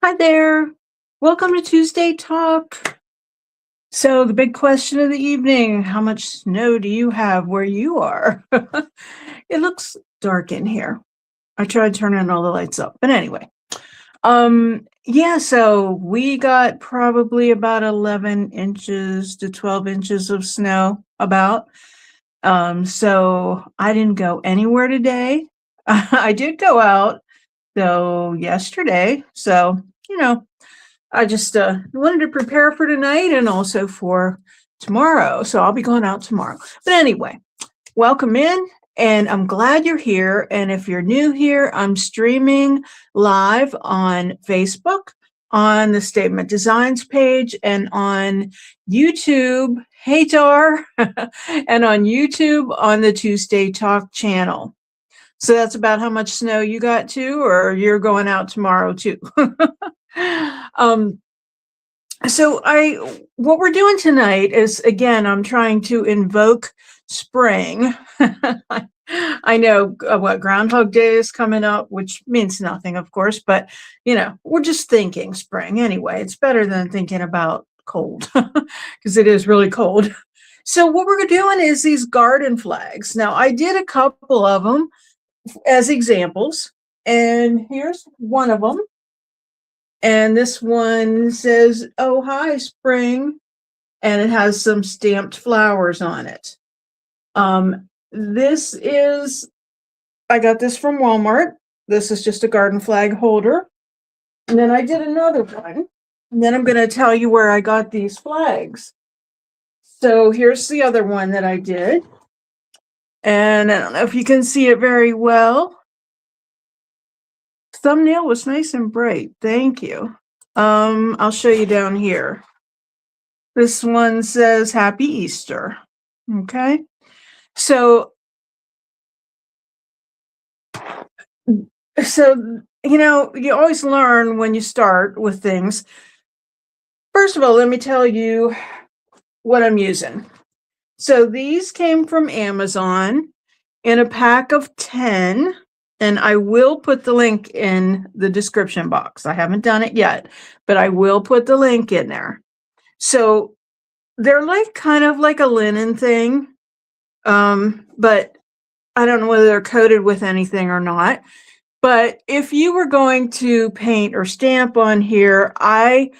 Hi there. Welcome to Tuesday Talk. So, the big question of the evening, how much snow do you have where you are? It looks dark in here. I tried turning all the lights up. But anyway, yeah, so we got probably about 11 inches to 12 inches of snow about. So I didn't go anywhere today. I did go out though yesterday. So, you know, I just wanted to prepare for tonight and also for tomorrow. So I'll be going out tomorrow. But anyway, welcome in. And I'm glad you're here. And if you're new here, I'm streaming live on Facebook, on the Statement Designs page, and on YouTube, hey Dar, and on YouTube on the Tuesday Talk channel. So that's about how much snow you got too, or you're going out tomorrow too. um, so what we're doing tonight is, again, I'm trying to invoke spring. I know what Groundhog Day is coming up, which means nothing, of course, but we're just thinking spring anyway. It's better than thinking about cold because it is really cold. So what we're doing is these garden flags. Now, I did a couple of them as examples, and here's one of them. And this one says, "Oh, hi, spring." And it has some stamped flowers on it. This is, I got this from Walmart. This is just a garden flag holder. And then I did another one. And then I'm going to tell you where I got these flags. So here's the other one that I did. And I don't know if you can see it very well. Thumbnail was nice and bright. Thank you. I'll show you down here. This one says Happy Easter. Okay. So you always learn when you start with things. First of all, let me tell you what I'm using. So these came from Amazon in a pack of 10, and I will put the link in the description box. I haven't done it yet, but I will put the link in there. So they're like kind of like a linen thing, but I don't know whether they're coated with anything or not. But if you were going to paint or stamp on here, I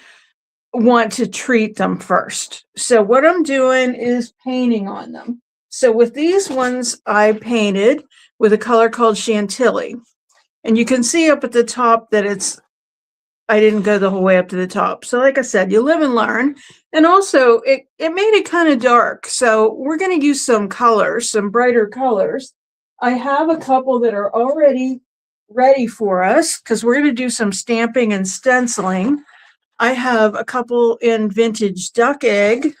want to treat them first. So what I'm doing is painting on them. So with these ones, I painted with a color called Chantilly. And you can see up at the top that I didn't go the whole way up to the top. So like I said, you live and learn. And also it made it kind of dark. So we're going to use some colors, some brighter colors. I have a couple that are already ready for us because we're going to do some stamping and stenciling. I have a couple in vintage duck egg,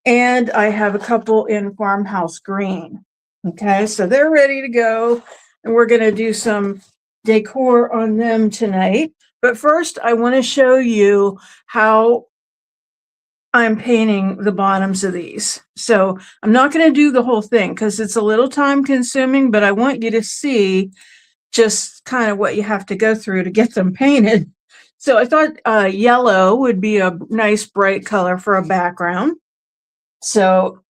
and I have a couple in farmhouse green. Okay, so they're ready to go, and we're going to do some decor on them tonight. But first, I want to show you how I'm painting the bottoms of these. So I'm not going to do the whole thing because it's a little time consuming, but I want you to see just kind of what you have to go through to get them painted. So I thought yellow would be a nice bright color for a background. So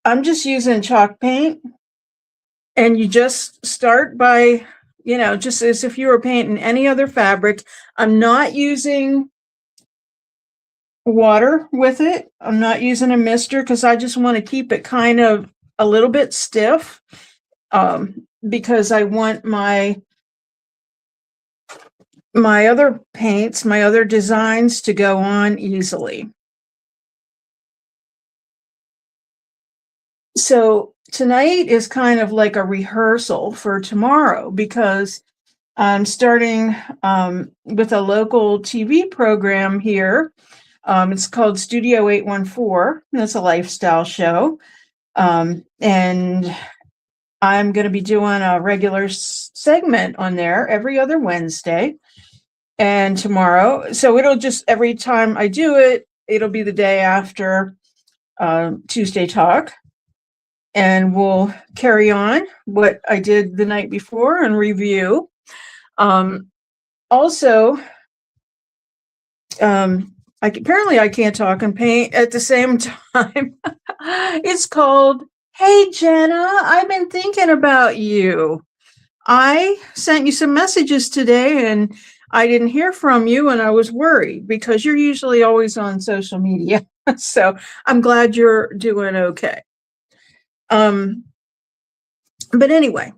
I'm just using chalk paint, and you just start by, just as if you were painting any other fabric. I'm not using water with it. I'm not using a mister because I just want to keep it kind of a little bit stiff, because I want my other paints, my other designs to go on easily. So tonight is kind of like a rehearsal for tomorrow because I'm starting with a local TV program here. It's called Studio 814. That's a lifestyle show. And I'm going to be doing a regular segment on there every other Wednesday and tomorrow. So it'll just, every time I do it, it'll be the day after Tuesday Talk. And we'll carry on what I did the night before and review. Also, apparently I can't talk and paint at the same time. It's called Hey Jenna, I've been thinking about you. I sent you some messages today and I didn't hear from you and I was worried because you're usually always on social media. So I'm glad you're doing okay. But anyway,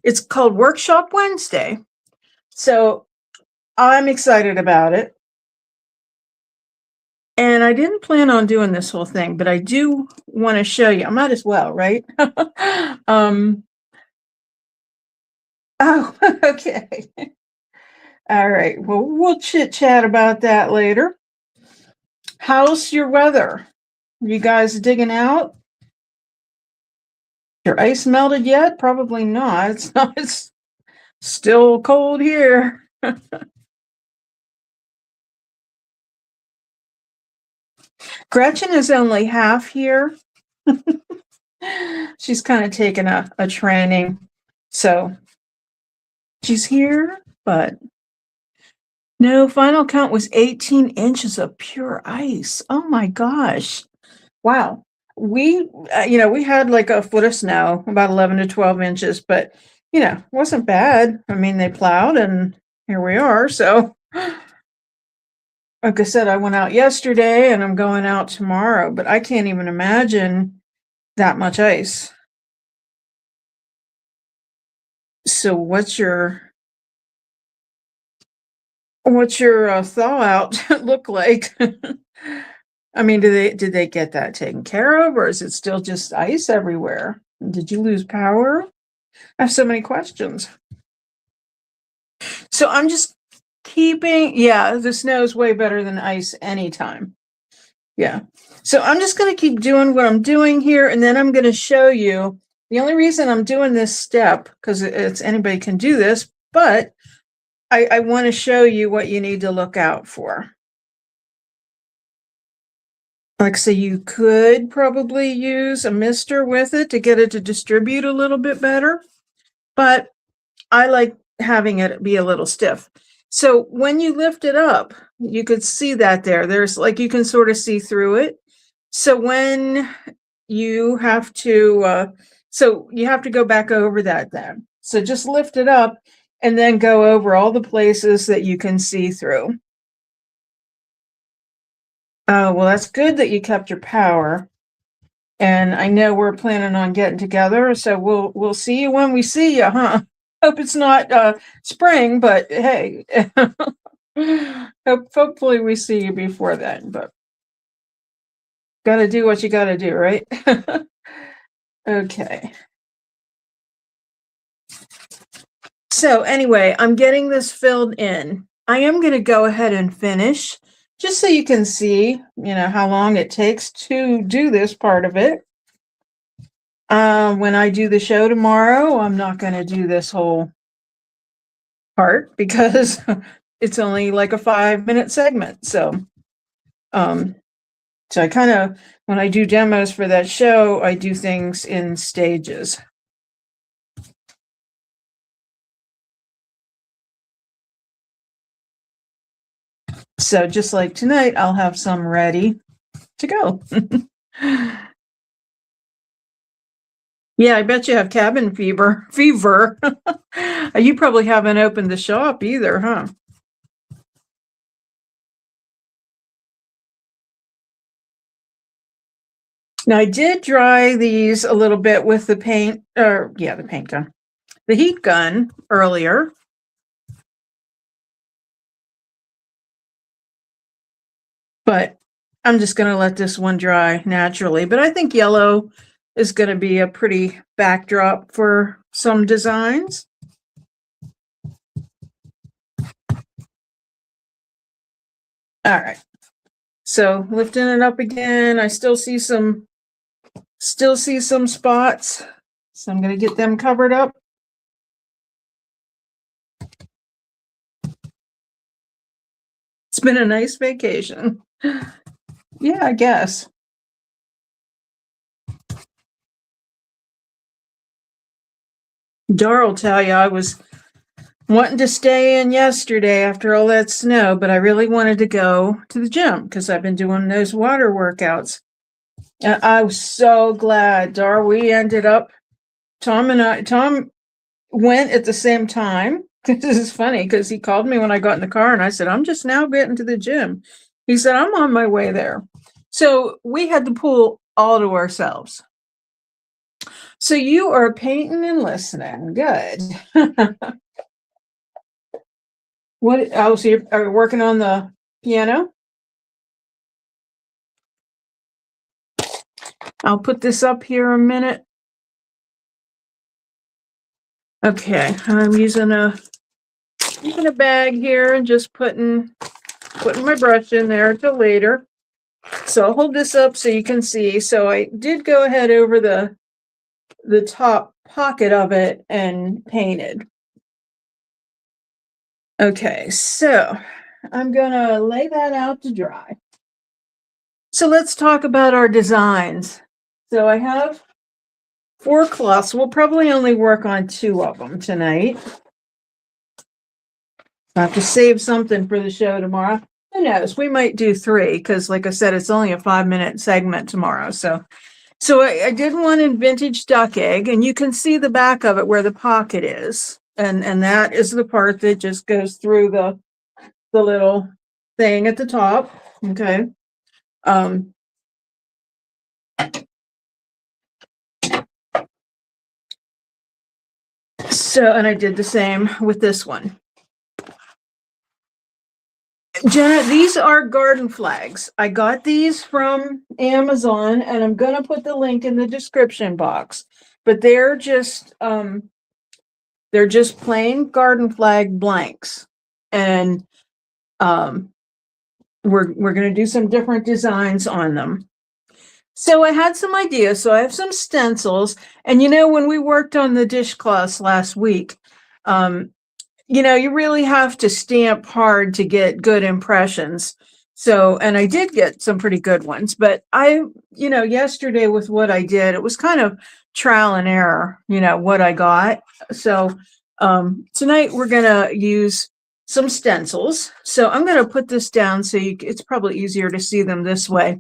it's called Workshop Wednesday. So I'm excited about it. And I didn't plan on doing this whole thing, but I do want to show you. I might as well, right? Oh, okay. All right. Well, we'll chit chat about that later. How's your weather? You guys digging out? Your ice melted yet? Probably not. It's not. It's still cold here. Gretchen is only half here. She's kind of taken a training. So she's here, but no, final count was 18 inches of pure ice. Oh my gosh. Wow. We had like a foot of snow, about 11 to 12 inches, but, wasn't bad. I mean, they plowed and here we are. So, like I said, I went out yesterday and I'm going out tomorrow, but I can't even imagine that much ice. So what's your thaw out look like? I mean, did they get that taken care of, or is it still just ice everywhere? Did you lose power? I have so many questions. So I'm just the snow is way better than ice anytime. Yeah. So I'm just going to keep doing what I'm doing here, and then I'm going to show you. The only reason I'm doing this step, because it's anybody can do this, but I want to show you what you need to look out for. Like, so you could probably use a mister with it to get it to distribute a little bit better, but I like having it be a little stiff. So when you lift it up, you could see that there's like, you can sort of see through it. So when you have to, you have to go back over that then. So just lift it up and then go over all the places that you can see through. Oh, well, that's good that you kept your power. And I know we're planning on getting together, so we'll see you when we see you, huh? Hope it's not spring, but hey, hopefully we see you before then. But gotta do what you gotta do, right? Okay. So anyway, I'm getting this filled in. I am going to go ahead and finish just so you can see, how long it takes to do this part of it. When I do the show tomorrow, I'm not going to do this whole part because it's only like a 5-minute segment. So I kind of, when I do demos for that show, I do things in stages. So just like tonight, I'll have some ready to go. Yeah, I bet you have cabin fever. You probably haven't opened the shop either, huh? Now I did dry these a little bit with the paint, the paint gun, the heat gun earlier. But I'm just going to let this one dry naturally. But I think yellow is going to be a pretty backdrop for some designs. All right. So lifting it up again, I still see some spots. So I'm going to get them covered up. It's been a nice vacation. Yeah, I guess. Dara will tell you I was wanting to stay in yesterday after all that snow, but I really wanted to go to the gym because I've been doing those water workouts. And I was so glad, Dar. We ended up, Tom went at the same time. This is funny because he called me when I got in the car and I said, I'm just now getting to the gym. He said, I'm on my way there. So we had the pool all to ourselves. So you are painting and listening. Good. What? Oh, so you are working on the piano? I'll put this up here a minute. Okay, I'm using a bag here and just putting my brush in there till later. So I'll hold this up so you can see. So I did go ahead over the top pocket of it and painted. Okay, so I'm gonna lay that out to dry. So let's talk about our designs. So I have 4 cloths. We'll probably only work on 2 of them tonight. I have to save something for the show tomorrow. Who knows? We might do 3 because, like I said, it's only a 5-minute segment tomorrow. So I did one in vintage duck egg, and you can see the back of it where the pocket is, and that is the part that just goes through the little thing at the top. Okay. So, and I did the same with this one. Jenna, these are garden flags. I got these from Amazon, and I'm going to put the link in the description box. But they're just plain garden flag blanks, and we're going to do some different designs on them. So I had some ideas. So I have some stencils, and when we worked on the dishcloths last week, you really have to stamp hard to get good impressions. So, and I did get some pretty good ones, but yesterday with what I did, it was kind of trial and error, what I got. So, tonight we're going to use some stencils. So I'm going to put this down so it's probably easier to see them this way.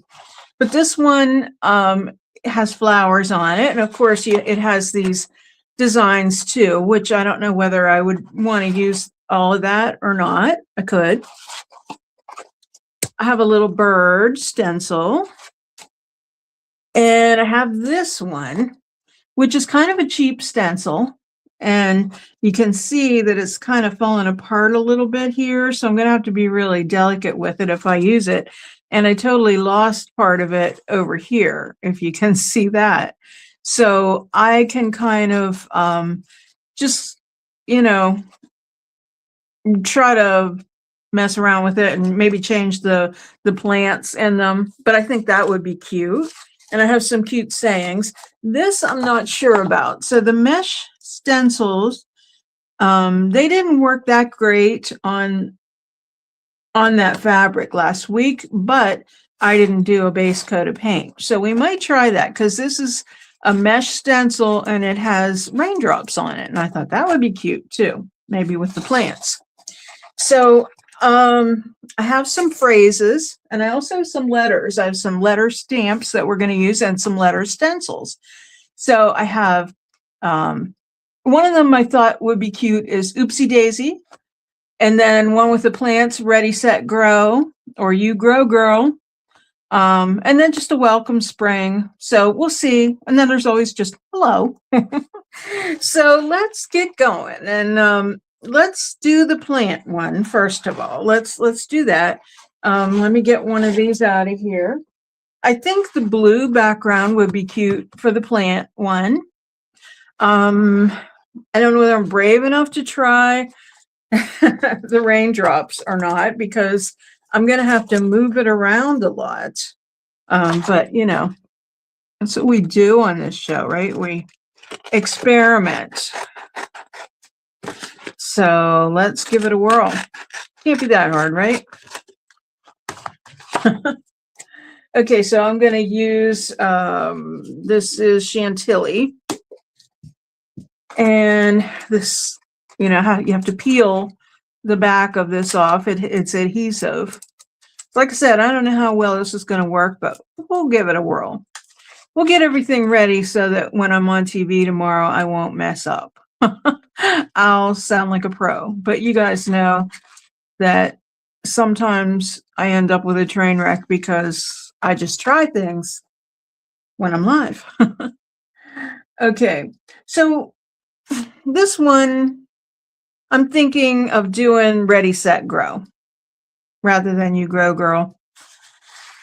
But this one has flowers on it. And of course, it has these designs too, which I don't know whether I would want to use all of that or not. I could. I have a little bird stencil. And I have this one, which is kind of a cheap stencil. And you can see that it's kind of fallen apart a little bit here. So I'm going to have to be really delicate with it if I use it. And I totally lost part of it over here, if you can see that. So I can kind of just, try to mess around with it and maybe change the plants in them. But I think that would be cute. And I have some cute sayings. This I'm not sure about. So the mesh stencils, they didn't work that great on that fabric last week, but I didn't do a base coat of paint. So we might try that because this is a mesh stencil and it has raindrops on it. And I thought that would be cute too, maybe with the plants. So I have some phrases and I also have some letters. I have some letter stamps that we're going to use and some letter stencils. So I have one of them I thought would be cute is Oopsie Daisy. And then one with the plants, Ready, Set, Grow, or You Grow, Girl. And then just a welcome spring. So we'll see. And then there's always just hello. So let's get going. And let's do the plant one first of all. Let's do that. Let me get one of these out of here. I think the blue background would be cute for the plant one. I don't know whether I'm brave enough to try the raindrops or not, because I'm going to have to move it around a lot. But that's what we do on this show, right? We experiment. So let's give it a whirl. Can't be that hard, right? Okay, so I'm going to use, this is Chantilly. And this you know, how you have to peel the back of this off. It's adhesive. Like I said, I don't know how well this is going to work, but we'll give it a whirl. We'll get everything ready so that when I'm on TV tomorrow, I won't mess up. I'll sound like a pro, but you guys know that sometimes I end up with a train wreck because I just try things when I'm live. Okay, so this one, I'm thinking of doing Ready, Set, Grow rather than You Grow Girl.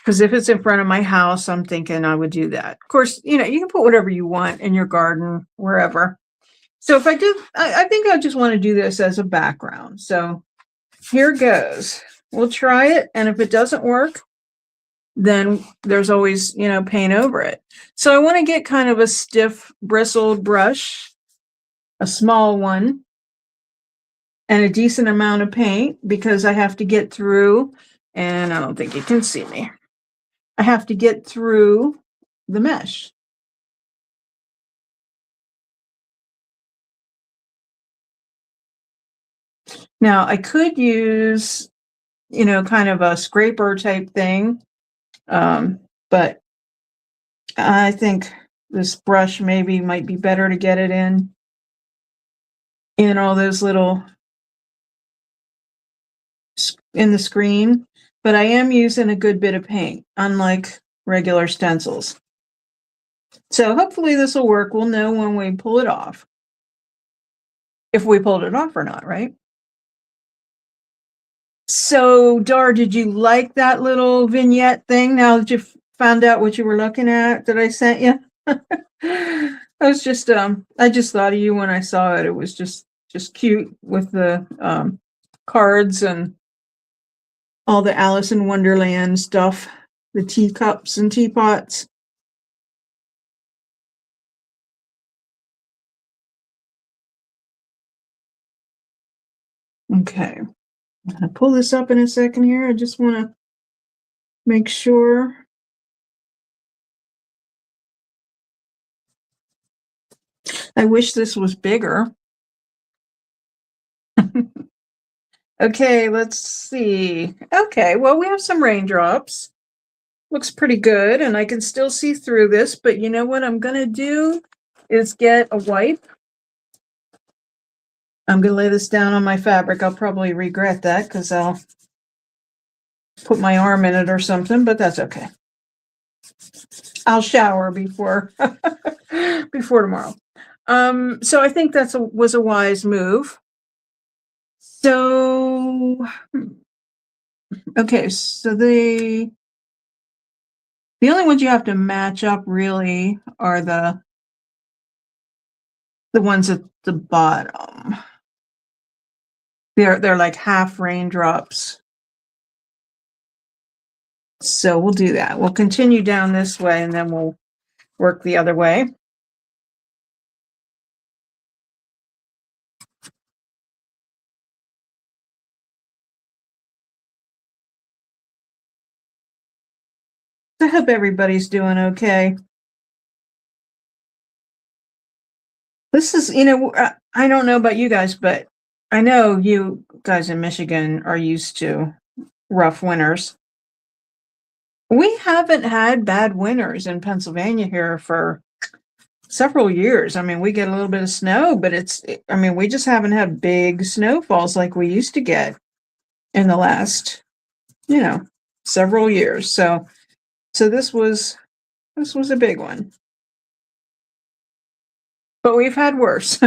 Because if it's in front of my house, I'm thinking I would do that. Of course, you know, you can put whatever you want in your garden, wherever. So if I do, I think I just want to do this as a background. So here goes. We'll try it. And if it doesn't work, then there's always, you know, paint over it. So I want to get kind of a stiff bristled brush, a small one, and a decent amount of paint because I have to get through, and I don't think you can see me. I have to get through the mesh. Now I could use, you know, kind of a scraper type thing, but I think this brush maybe might be better to get it in all those little in the screen. But I am using a good bit of paint, unlike regular stencils. So hopefully this will work. We'll know when we pull it off, if we pulled it off or not, right? So, Dar, did you like that little vignette thing now that you found out what you were looking at that I sent you? I was just I just thought of you when I saw it. It was just cute with the cards and all the Alice in Wonderland stuff, the teacups and teapots. Okay. I'm gonna pull this up in a second here. I just want to make sure. I wish this was bigger. Okay, let's see. Okay, well, we have some raindrops. Looks pretty good, and I can still see through this, but you know what I'm gonna do is get a wipe. I'm gonna lay this down on my fabric. I'll probably regret that because I'll put my arm in it or something, but that's okay. I'll shower before before tomorrow. So I think was a wise move. So okay, so the only ones you have to match up really are the ones at the bottom. They're like half raindrops. So we'll do that. We'll continue down this way and then we'll work the other way. I hope everybody's doing okay. This is, you know, I don't know about you guys, but I know you guys in Michigan are used to rough winters. We haven't had bad winters in Pennsylvania here for several years. I mean, we get a little bit of snow, but I mean, we just haven't had big snowfalls like we used to get in the last, you know, several years. So this was a big one. But we've had worse.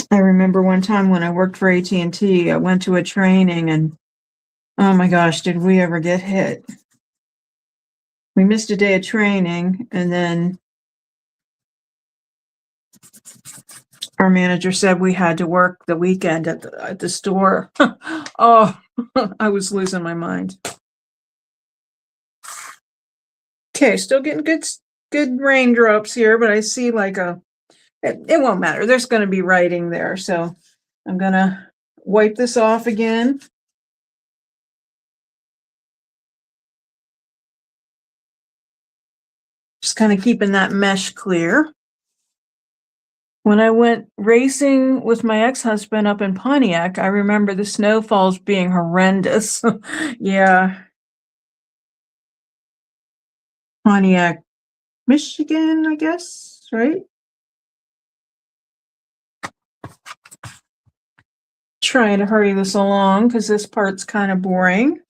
I remember one time when I worked for AT&T, I went to a training and oh my gosh, did we ever get hit. We missed a day of training and then our manager said we had to work the weekend at the store. Oh, I was losing my mind. Okay, still getting good raindrops here, but I see like it won't matter. There's going to be writing there, so I'm going to wipe this off again. Just kind of keeping that mesh clear. When I went racing with my ex-husband up in Pontiac, I remember the snowfalls being horrendous. Yeah. Pontiac, Michigan, I guess, right? Trying to hurry this along because this part's kind of boring.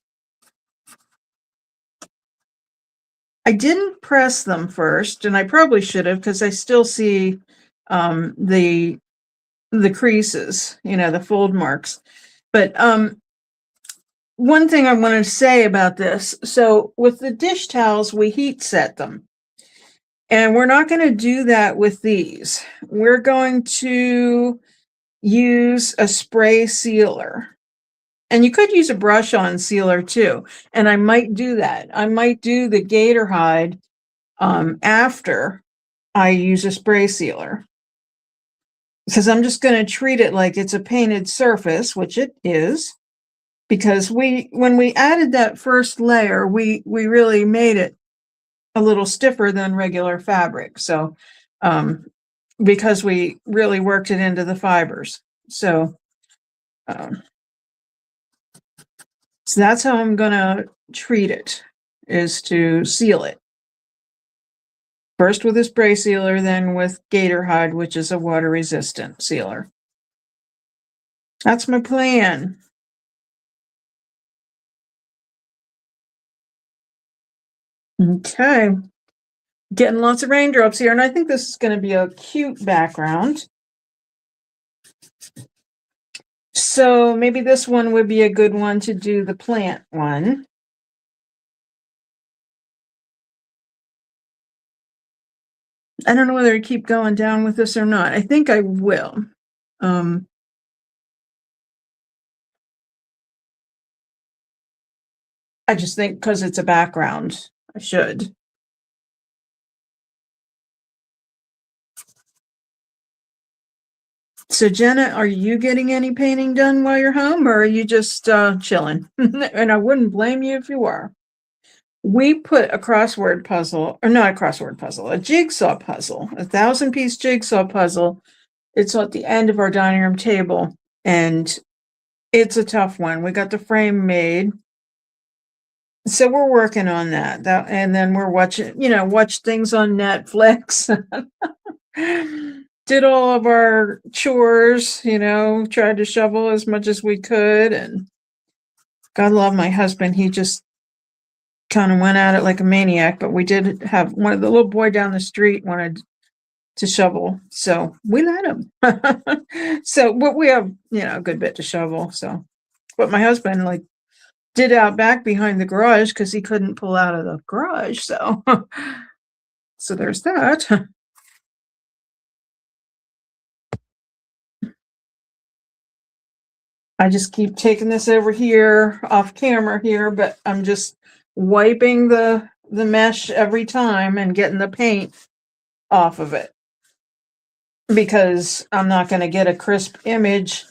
I didn't press them first, and I probably should have because I still see the creases, the fold marks. But one thing I wanted to say about this, so with the dish towels, we heat set them. And we're not going to do that with these. We're going to use a spray sealer. And you could use a brush on sealer too. And I might do that. I might do the gator hide after I use a spray sealer. Because I'm just going to treat it like it's a painted surface, which it is. Because when we added that first layer, we really made it a little stiffer than regular fabric. So, because we really worked it into the fibers. So that's how I'm going to treat it, is to seal it. First with a spray sealer, then with gator hide, which is a water resistant sealer. That's my plan. Okay. Getting lots of raindrops here, and I think this is going to be a cute background. So maybe this one would be a good one to do the plant one. I don't know whether to keep going down with this or not. I think I will. I just think because it's a background, I should. So Jenna, are you getting any painting done while you're home, or are you just chilling? And I wouldn't blame you if you were. We put a crossword puzzle, or not a crossword puzzle, a jigsaw puzzle, a 1,000-piece jigsaw puzzle. It's at the end of our dining room table, and it's a tough one. We got the frame made. So we're working on that, and then we're watching, watch things on Netflix. Did all of our chores, tried to shovel as much as we could. And God love my husband. He just kind of went at it like a maniac, but we did have one of the little boy down the street wanted to shovel. So we let him. But we have, a good bit to shovel. So, but my husband did out back behind the garage because he couldn't pull out of the garage. So, so there's that. I just keep taking this over here off camera here, but I'm just wiping the mesh every time and getting the paint off of it because I'm not going to get a crisp image.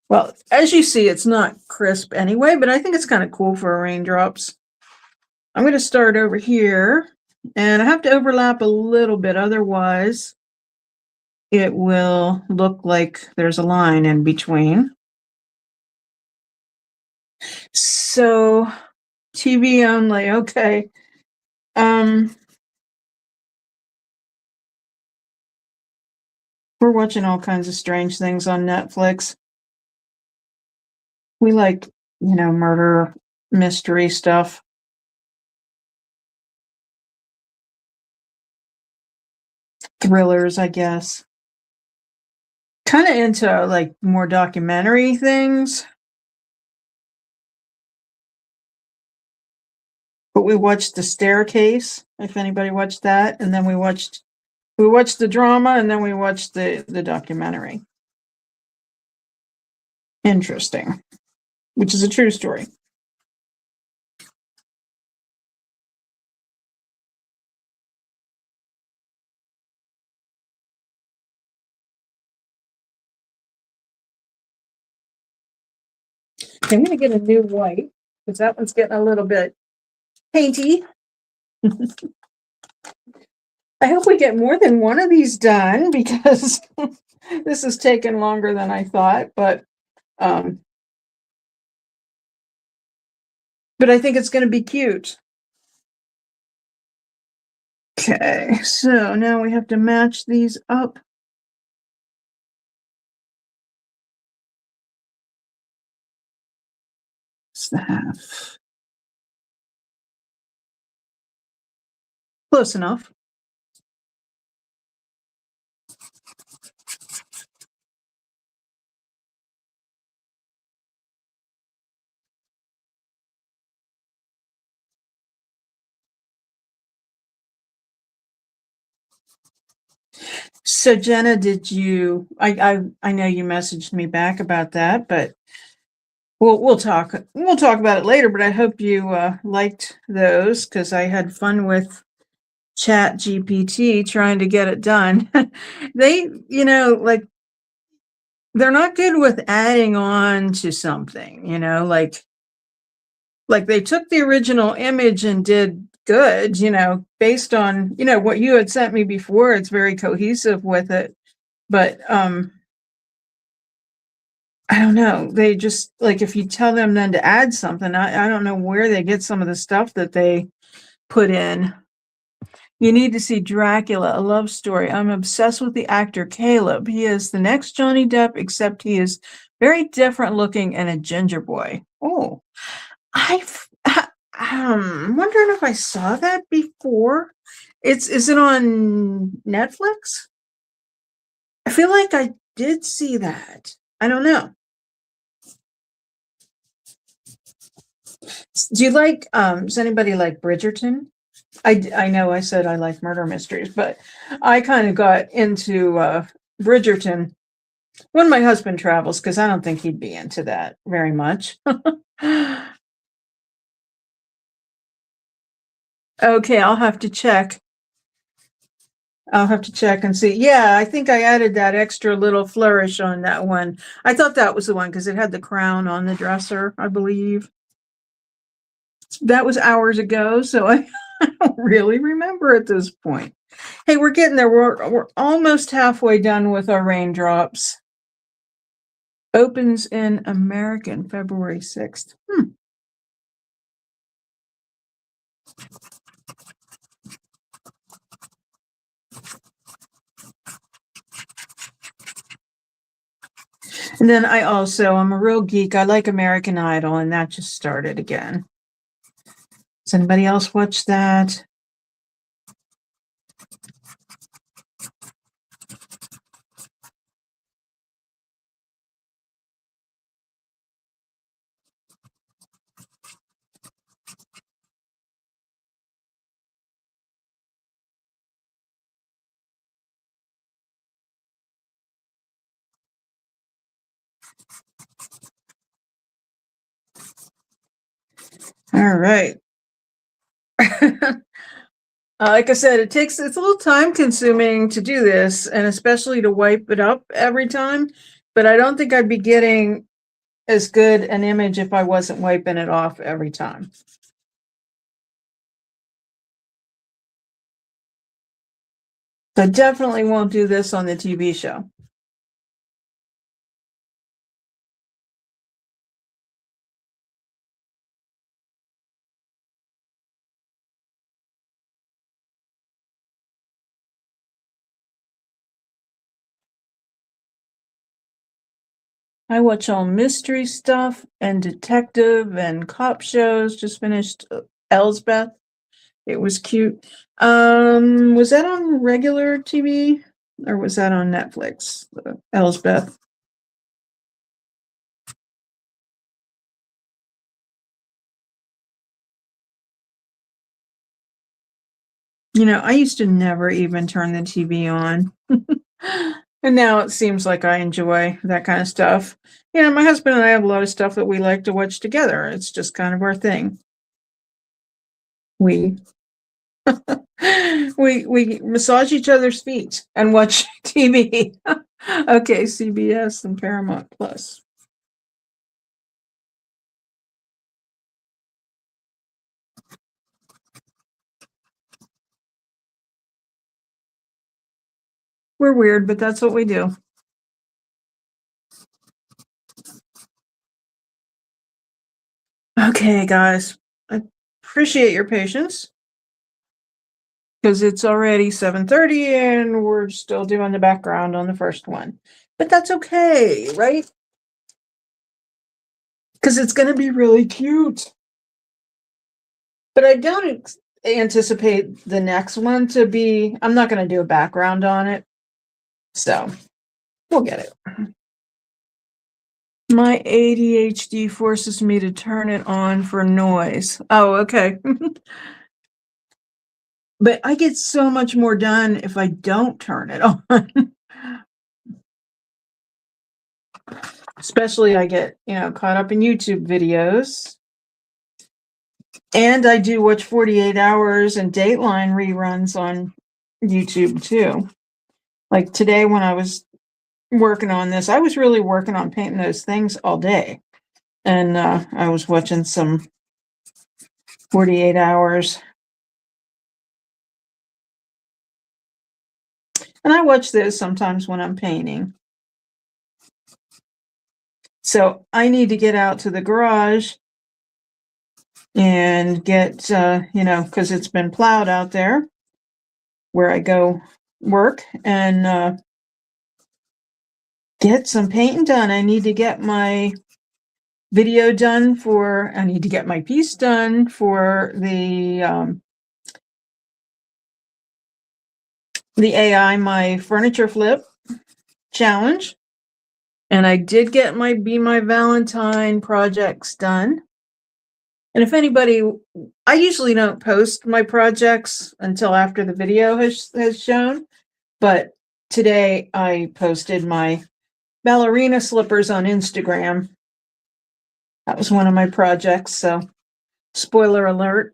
Well, as you see, it's not crisp anyway, but I think it's kind of cool for raindrops. I'm going to start over here, and I have to overlap a little bit, otherwise it will look like there's a line in between. So TV only, okay. We're watching all kinds of strange things on Netflix. We like, murder mystery stuff. Thrillers, I guess. Kind of into more documentary things. But we watched The Staircase, if anybody watched that, and then we watched the drama, and then we watched the documentary. Interesting. Which is a true story. I'm going to get a new white because that one's getting a little bit painty. I hope we get more than one of these done because this has taken longer than I thought, um, but I think it's going to be cute. Okay, so now we have to match these up. It's the half. Close enough. So Jenna, did you, I know you messaged me back about that, but we'll talk about it later, but I hope you liked those because I had fun with Chat GPT trying to get it done. They, like they're not good with adding on to something, like they took the original image and did good, based on, what you had sent me before. It's very cohesive with it. But I don't know. They just like if you tell them then to add something, I don't know where they get some of the stuff that they put in. You need to see Dracula, a love story. I'm obsessed with the actor Caleb. He is the next Johnny Depp, except he is very different looking and a ginger boy. Oh, I've wondering if I saw that before. Is it on Netflix? I feel like I did see that. I don't know. Do you like does anybody like Bridgerton? I know I said I like murder mysteries, but I kind of got into Bridgerton when my husband travels because I don't think he'd be into that very much. Okay, I'll have to check. I'll have to check and see. Yeah, I think I added that extra little flourish on that one. I thought that was the one because it had the crown on the dresser, I believe. That was hours ago, so I don't really remember at this point. Hey, we're getting there. We're almost halfway done with our raindrops. Opens in American February 6th. And then I'm a real geek. I like American Idol, and that just started again. Does anybody else watch that? All right. Like I said, it's a little time consuming to do this, and especially to wipe it up every time. But I don't think I'd be getting as good an image if I wasn't wiping it off every time. So I definitely won't do this on the TV show. I watch all mystery stuff and detective and cop shows. Just finished Elsbeth. It was cute. Was that on regular TV or was that on Netflix? Elsbeth. I used to never even turn the TV on. And now it seems like I enjoy that kind of stuff. My husband and I have a lot of stuff that we like to watch together. It's just kind of our thing. We we massage each other's feet and watch TV. Okay, CBS and Paramount Plus. We're weird, but that's what we do. Okay, guys, I appreciate your patience because it's already 7:30 and we're still doing the background on the first one. But that's okay, right? Because it's going to be really cute. But I don't anticipate the next one to be, I'm not going to do a background on it. So we'll get it. My ADHD forces me to turn it on for noise. Oh, okay. But I get so much more done if I don't turn it on. Especially I get, caught up in YouTube videos. And I do watch 48 Hours and Dateline reruns on YouTube too. Like today when I was working on this, I was really working on painting those things all day. And I was watching some 48 Hours. And I watch those sometimes when I'm painting. So I need to get out to the garage and get, because it's been plowed out there where I go work, and get some painting done. I need to get my video done I need to get my piece done for the AI, my furniture flip challenge. And I did get my Be My Valentine projects done. And if anybody, I usually don't post my projects until after the video has shown, but today I posted my ballerina slippers on Instagram. That was one of my projects, so spoiler alert.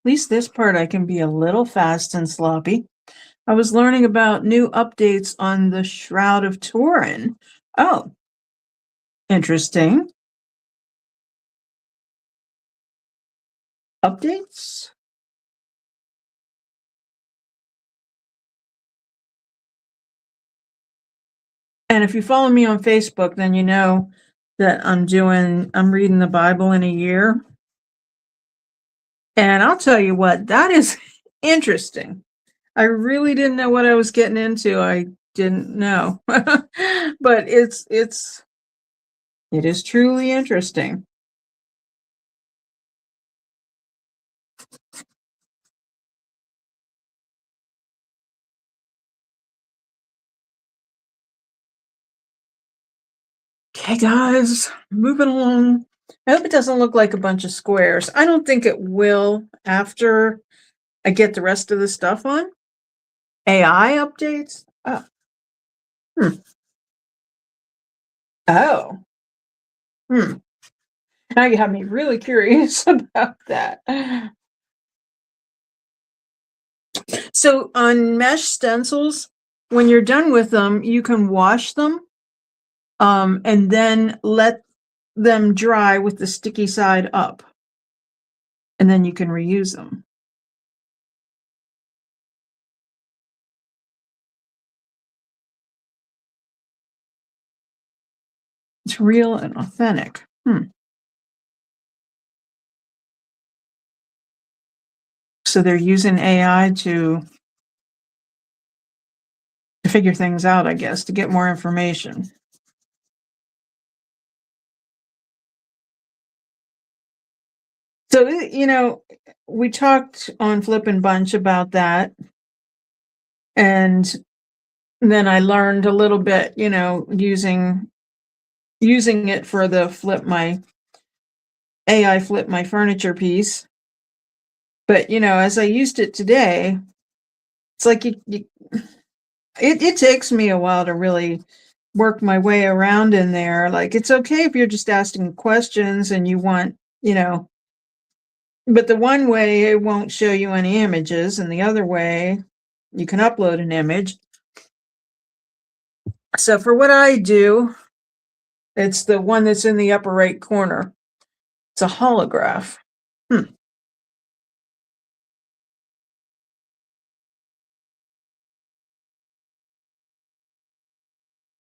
At least this part I can be a little fast and sloppy. I was learning about new updates on the Shroud of Turin. Oh, interesting. Updates? And if you follow me on Facebook, then you know that I'm reading the Bible in a year. And I'll tell you what, that is interesting. I really didn't know what I was getting into. I didn't know. But it is truly interesting. Okay, guys, moving along. I hope it doesn't look like a bunch of squares. I don't think it will after I get the rest of the stuff on. AI updates? Oh. Oh. Now you have me really curious about that. So on mesh stencils, when you're done with them, you can wash them, and then let them dry with the sticky side up. And then you can reuse them. It's real and authentic. So they're using AI to figure things out, I guess, to get more information. So, we talked on Flippin' Bunch about that. And then I learned a little bit, using it for the AI flip my furniture piece. But, as I used it today, it's like it takes me a while to really work my way around in there. Like, it's okay if you're just asking questions and you want, But the one way it won't show you any images, and the other way you can upload an image. So for what I do, it's the one that's in the upper right corner. It's a holograph.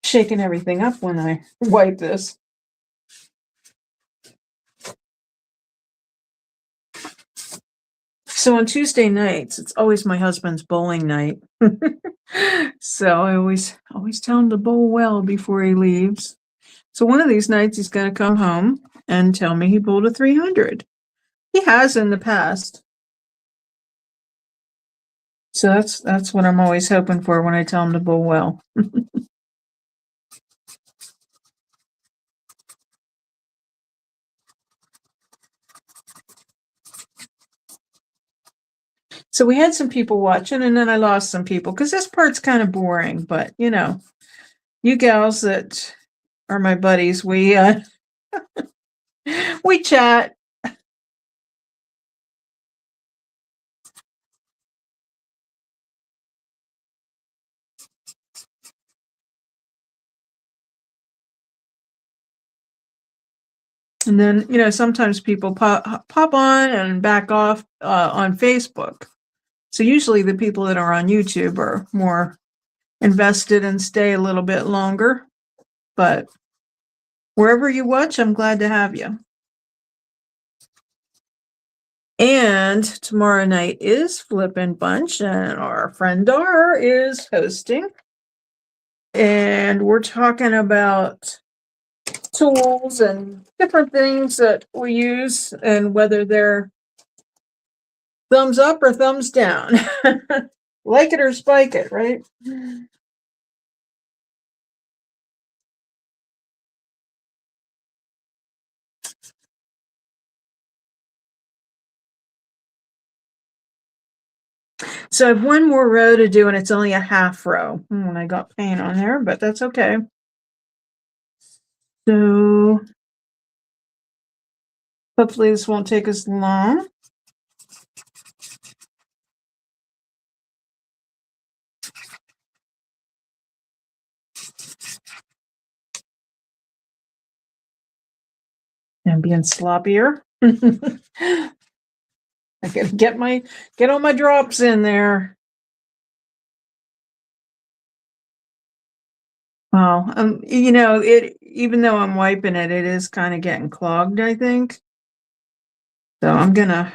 Shaking everything up when I wipe this. So on Tuesday nights, it's always my husband's bowling night. So I always tell him to bowl well before he leaves. So one of these nights he's going to come home and tell me he bowled a 300. He has in the past. So that's what I'm always hoping for when I tell him to bowl well. So we had some people watching, and then I lost some people because this part's kind of boring. But you gals that are my buddies, we we chat. And then, sometimes people pop on and back off on Facebook. So usually the people that are on YouTube are more invested and stay a little bit longer. But wherever you watch, I'm glad to have you. And tomorrow night is Flippin' Bunch, and our friend Dar is hosting. And we're talking about tools and different things that we use and whether they're thumbs up or thumbs down. Like it or spike it, right? So I have one more row to do, and it's only a half row. And I got paint on there, but that's okay. So hopefully this won't take as long. And being sloppier. I gotta get all my drops in there. Wow. Even though I'm wiping it, it is kind of getting clogged, I think. So I'm gonna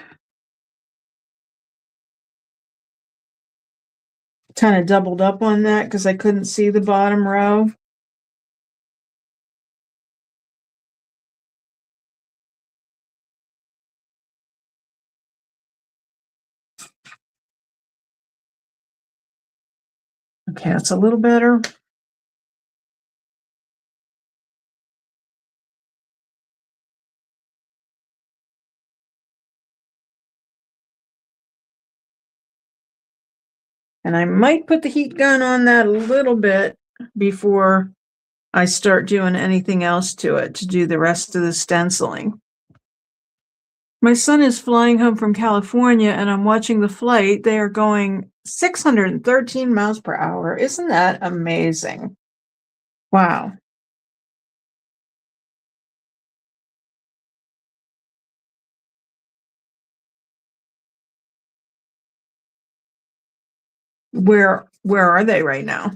kind of doubled up on that because I couldn't see the bottom row. Okay, that's a little better. And I might put the heat gun on that a little bit before I start doing anything else to it to do the rest of the stenciling. My son is flying home from California and I'm watching the flight. They are going 613 miles per hour. Isn't that amazing? Wow. Where are they right now?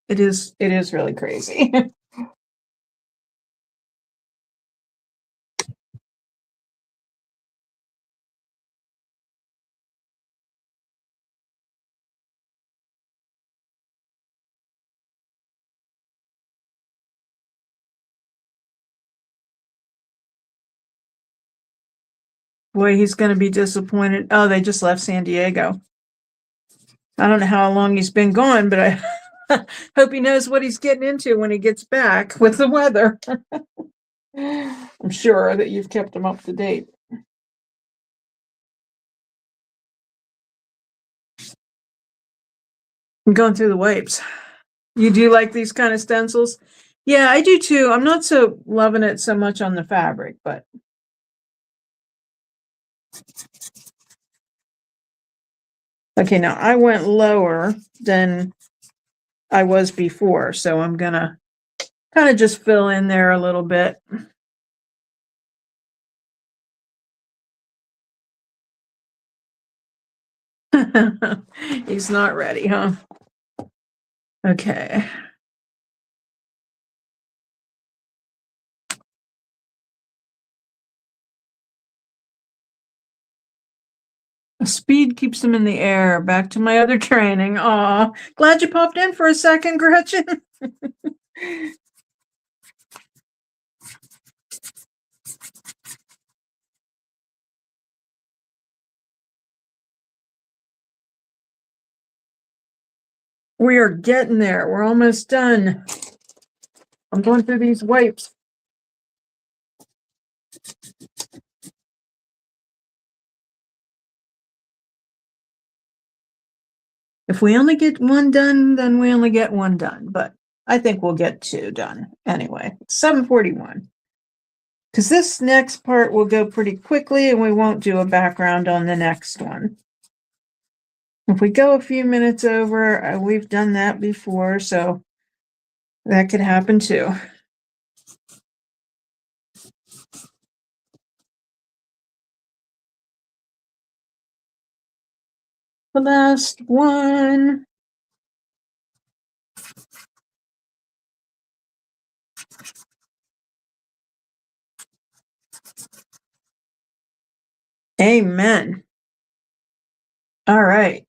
It is really crazy. Boy, he's going to be disappointed. Oh, they just left San Diego. I don't know how long he's been gone, but I hope he knows what he's getting into when he gets back with the weather. I'm sure that you've kept him up to date. I'm going through the wipes. You do like these kind of stencils? Yeah, I do too. I'm not so loving it so much on the fabric, but okay, now I went lower than I was before, so I'm gonna kind of just fill in there a little bit. He's not ready, huh? Okay. Speed keeps them in the air. Back to my other training. Aw, glad you popped in for a second, Gretchen. We are getting there. We're almost done. I'm going through these wipes. If we only get one done, then we only get one done. But I think we'll get two done anyway. 7:41. Because this next part will go pretty quickly and we won't do a background on the next one. If we go a few minutes over, we've done that before, so that could happen too. The last one. Amen. All right.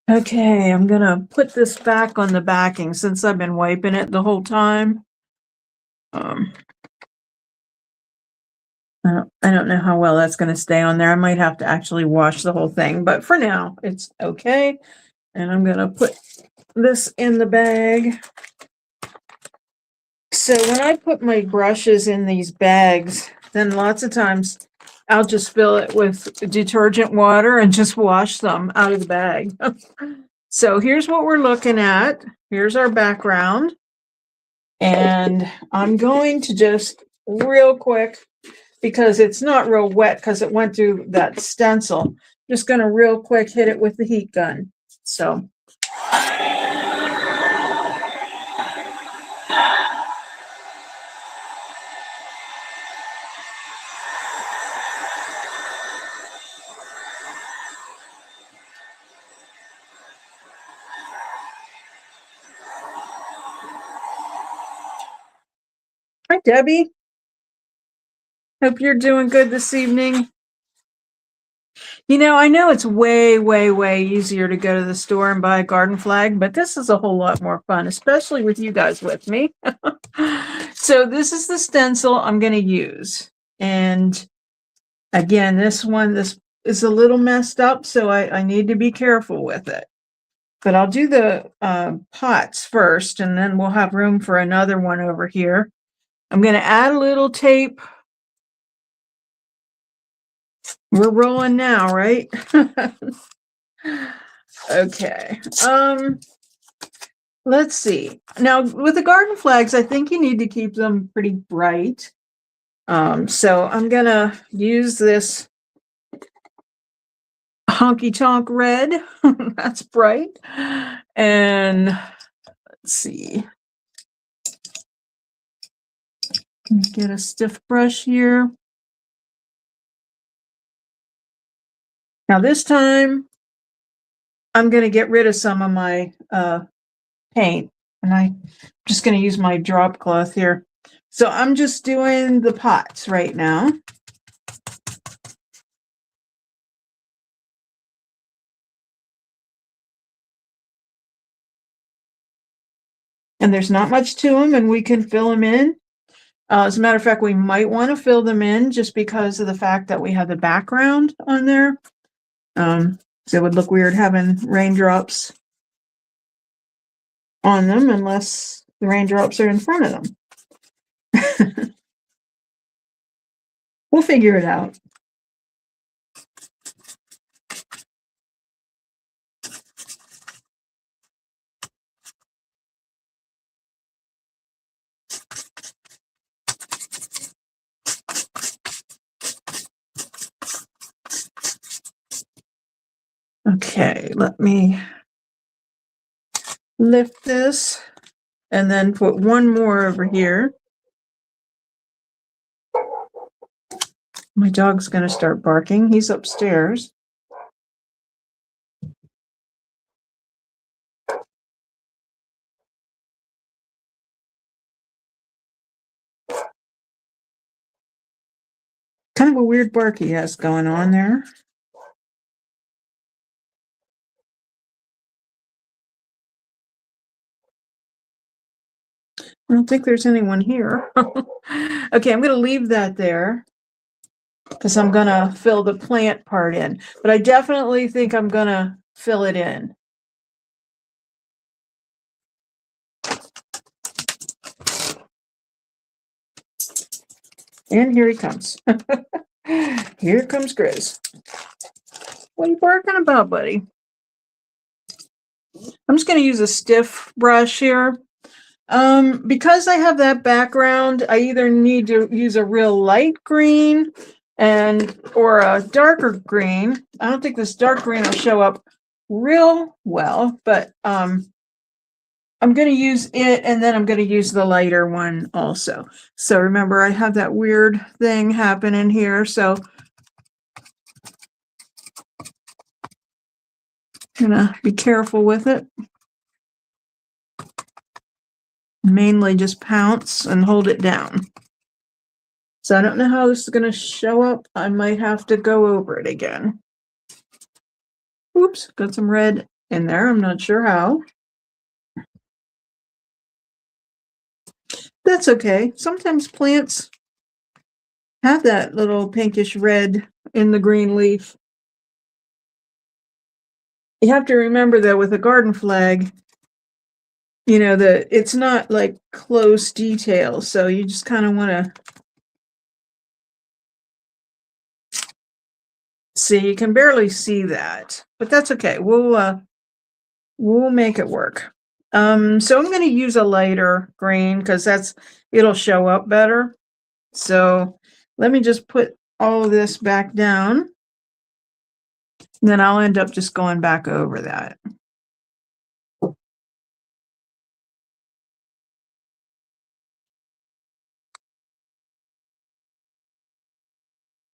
Okay, I'm gonna put this back on the backing since I've been wiping it the whole time. I don't know how well that's gonna stay on there. I might have to actually wash the whole thing, but for now, it's okay. And I'm gonna put this in the bag. So when I put my brushes in these bags, then lots of times I'll just fill it with detergent water and just wash them out of the bag. So here's what we're looking at. Here's our background. And I'm going to just real quick, because it's not real wet because it went through that stencil, just going to real quick hit it with the heat gun. So hi, Debbie. Hope you're doing good this evening. You know, I know it's way, way, way easier to go to the store and buy a garden flag, but this is a whole lot more fun, especially with you guys with me. So this is the stencil I'm going to use. And again, this is a little messed up, so I need to be careful with it. But I'll do the pots first, and then we'll have room for another one over here. I'm going to add a little tape. We're rolling now, right? Okay. Let's see. Now, with the garden flags, I think you need to keep them pretty bright. So I'm gonna use this honky tonk red. That's bright. And let's see. Get a stiff brush here. Now this time, I'm going to get rid of some of my paint, and I'm just going to use my drop cloth here. So I'm just doing the pots right now. And there's not much to them, and we can fill them in. As a matter of fact, we might want to fill them in just because of the fact that we have the background on there. So it would look weird having raindrops on them unless the raindrops are in front of them. We'll figure it out. Okay, let me lift this and then put one more over here. My dog's going to start barking. He's upstairs. Kind of a weird bark he has going on there. I don't think there's anyone here. Okay, I'm going to leave that there because I'm going to fill the plant part in. But I definitely think I'm going to fill it in. And here he comes. Here comes Grizz. What are you barking about, buddy? I'm just going to use a stiff brush here. Because I have that background, I either need to use a real light green or a darker green. I don't think this dark green will show up real well, but I'm going to use it, and then I'm going to use the lighter one also. So remember, I have that weird thing happening here, so I'm going to be careful with it. Mainly just pounce and hold it down. So I don't know how this is going to show up. I might have to go over it again. Oops, got some red in there. I'm not sure how. That's okay. Sometimes plants have that little pinkish red in the green leaf. You have to remember that with a garden flag, you know, that it's not like close detail. So you just kind of want to see. You can barely see that, but that's okay. We'll make it work. So I'm going to use a lighter green because it'll show up better. So let me just put all of this back down. And then I'll end up just going back over that.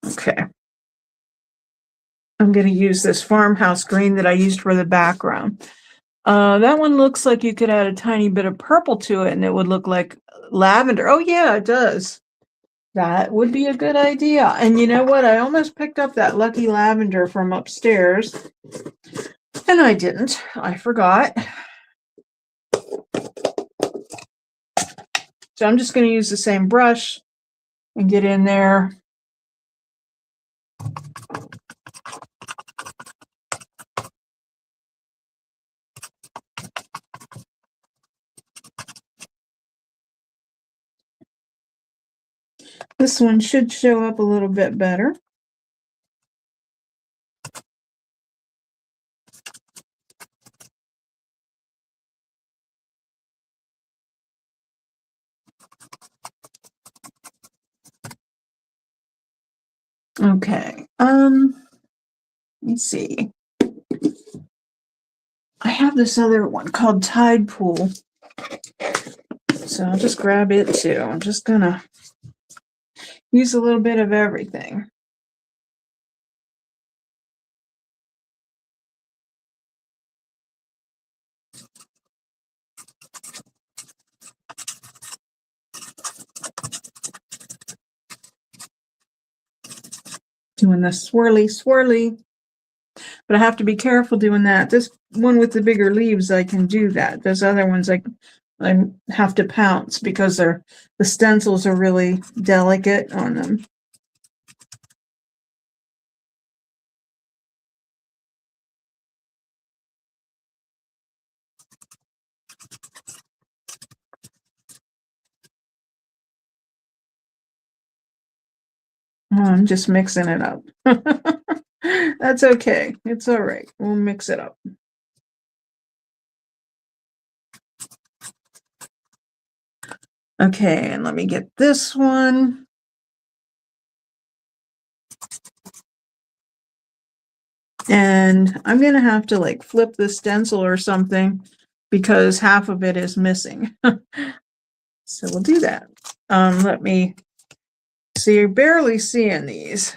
Okay. I'm going to use this farmhouse green that I used for the background. That one looks like you could add a tiny bit of purple to it and it would look like lavender. Oh yeah, it does. That would be a good idea. And you know what? I almost picked up that lucky lavender from upstairs. And I didn't. I forgot. So I'm just going to use the same brush and get in there. This one should show up a little bit better. Okay. Let me see. I have this other one called Tide Pool. So I'll just grab it too. I'm just gonna use a little bit of everything. Doing the swirly, swirly. But I have to be careful doing that. This one with the bigger leaves, I can do that. Those other ones, I have to pounce because the stencils are really delicate on them. Oh, I'm just mixing it up. That's okay. It's all right. We'll mix it up. Okay, and let me get this one. And I'm going to have to like flip the stencil or something because half of it is missing. So we'll do that. Let me see, you're barely seeing these.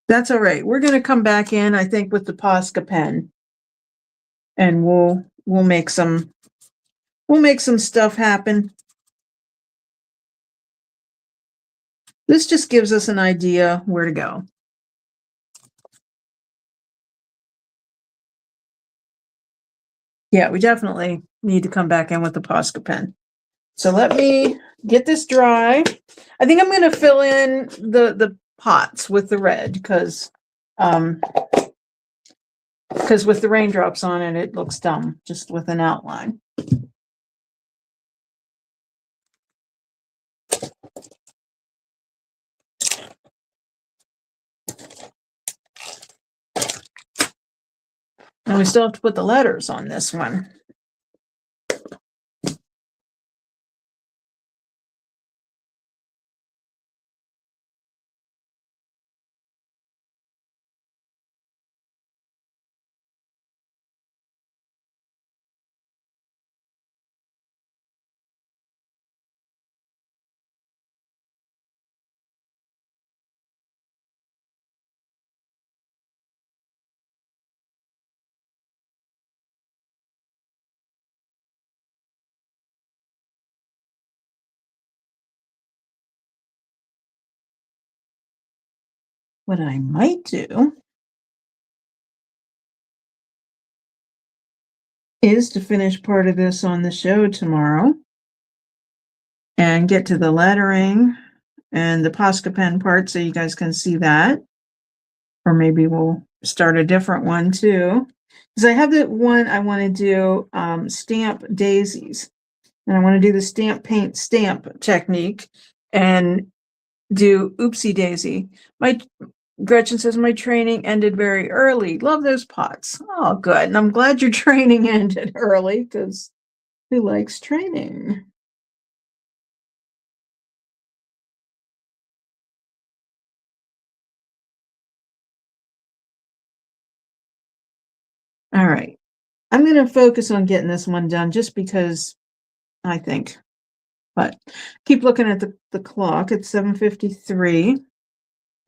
That's all right. We're going to come back in, I think, with the Posca pen, and we'll make some stuff happen. This just gives us an idea where to go. Yeah, we definitely need to come back in with the Posca pen. So let me get this dry. I think I'm going to fill in the pots with the red because with the raindrops on it, it looks dumb just with an outline. And we still have to put the letters on this one. What I might do is to finish part of this on the show tomorrow and get to the lettering and the Posca pen part so you guys can see that. Or maybe we'll start a different one too. Because I have the one I want to do stamp daisies. And I want to do the stamp paint stamp technique and do oopsie daisy. My Gretchen says my training ended very early. Love those pots. Oh, good. And I'm glad your training ended early because who likes training? All right. I'm going to focus on getting this one done just because I think. But keep looking at the clock. It's 7:53.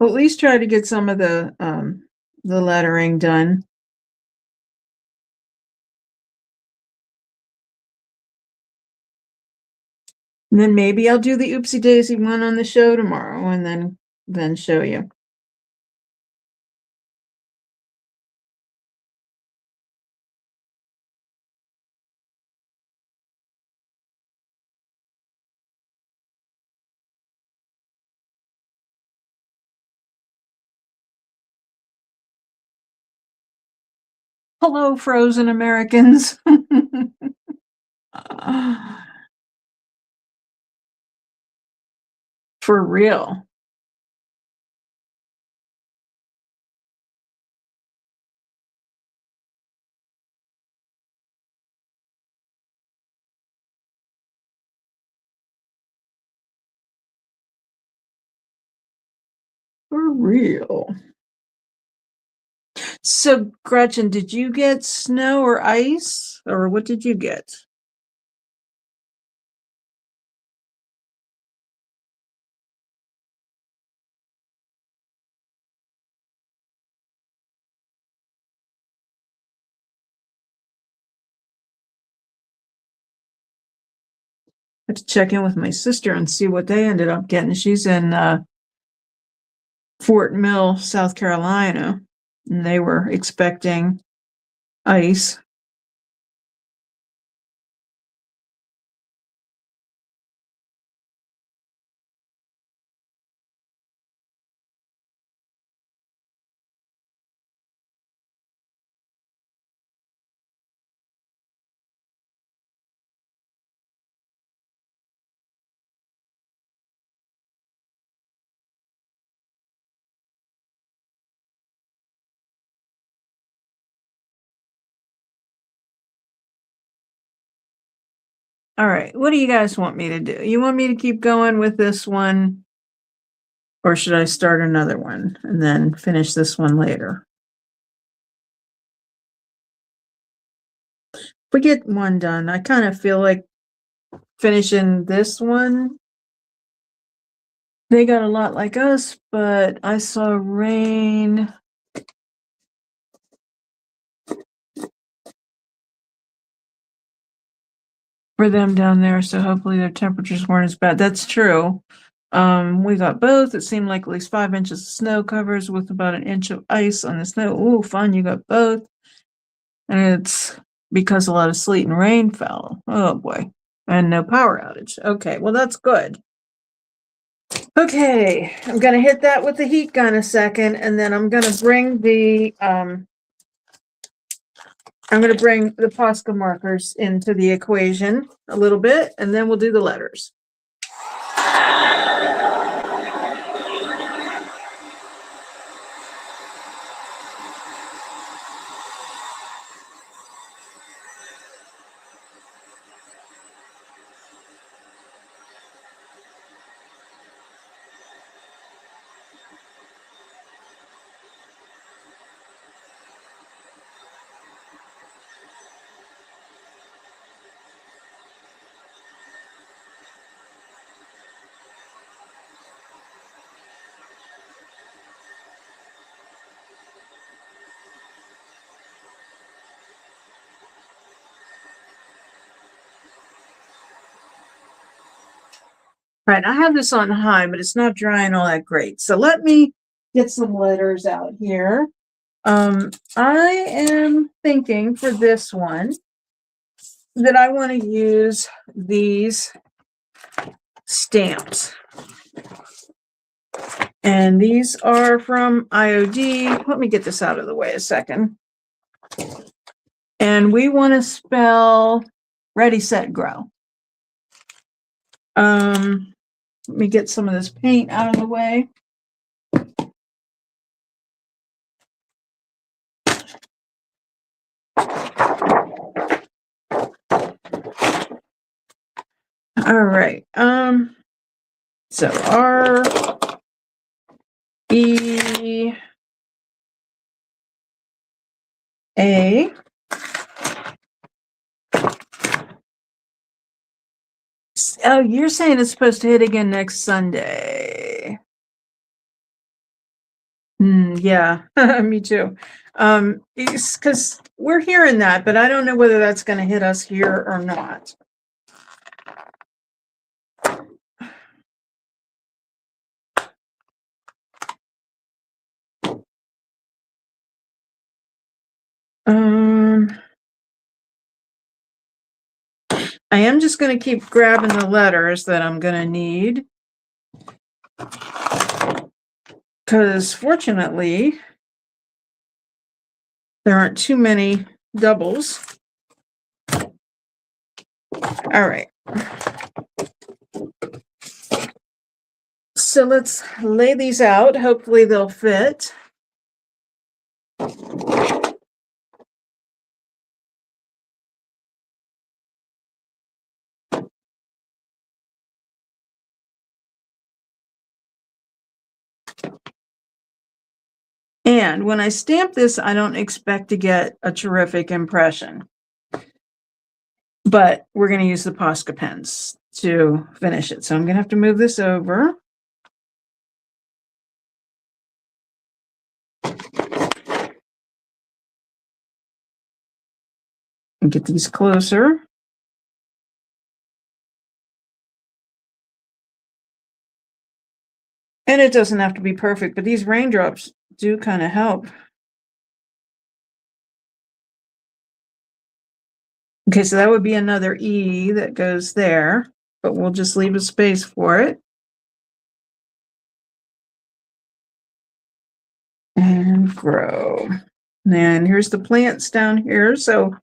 We'll at least try to get some of the lettering done. And then maybe I'll do the oopsie daisy one on the show tomorrow and then show you. Hello, frozen Americans. For real. For real. So, Gretchen, did you get snow or ice, or what did you get? I have to check in with my sister and see what they ended up getting. She's in Fort Mill, South Carolina, and they were expecting ice. All right, what do you guys want me to do? You want me to keep going with this one? Or should I start another one and then finish this one later? If we get one done, I kind of feel like finishing this one. They got a lot like us, but I saw rain. For them down there, so hopefully their temperatures weren't as bad. That's true. We got both. It seemed like at least 5 inches of snow covers with about an inch of ice on the snow. Ooh, fun, you got both. And it's because a lot of sleet and rain fell. Oh boy. And no power outage. Okay, well that's good. Okay, I'm gonna hit that with the heat gun a second, and then I'm gonna bring the Posca markers into the equation a little bit, and then we'll do the letters. Right, I have this on high, but it's not drying all that great. So let me get some letters out here. I am thinking for this one that I want to use these stamps. And these are from IOD. Let me get this out of the way a second. And we want to spell Ready, Set, Grow. Let me get some of this paint out of the way. All right. So R E A. Oh, you're saying it's supposed to hit again next Sunday. Yeah, me too. It's because we're hearing that, but I don't know whether that's going to hit us here or not. I am just going to keep grabbing the letters that I'm going to need. Because fortunately, there aren't too many doubles. All right. So let's lay these out. Hopefully they'll fit. And when I stamp this, I don't expect to get a terrific impression. But we're going to use the Posca pens to finish it. So I'm going to have to move this over. And get these closer. And it doesn't have to be perfect, but these raindrops do kind of help. Okay, so that would be another E that goes there, but we'll just leave a space for it. And grow. And here's the plants down here, so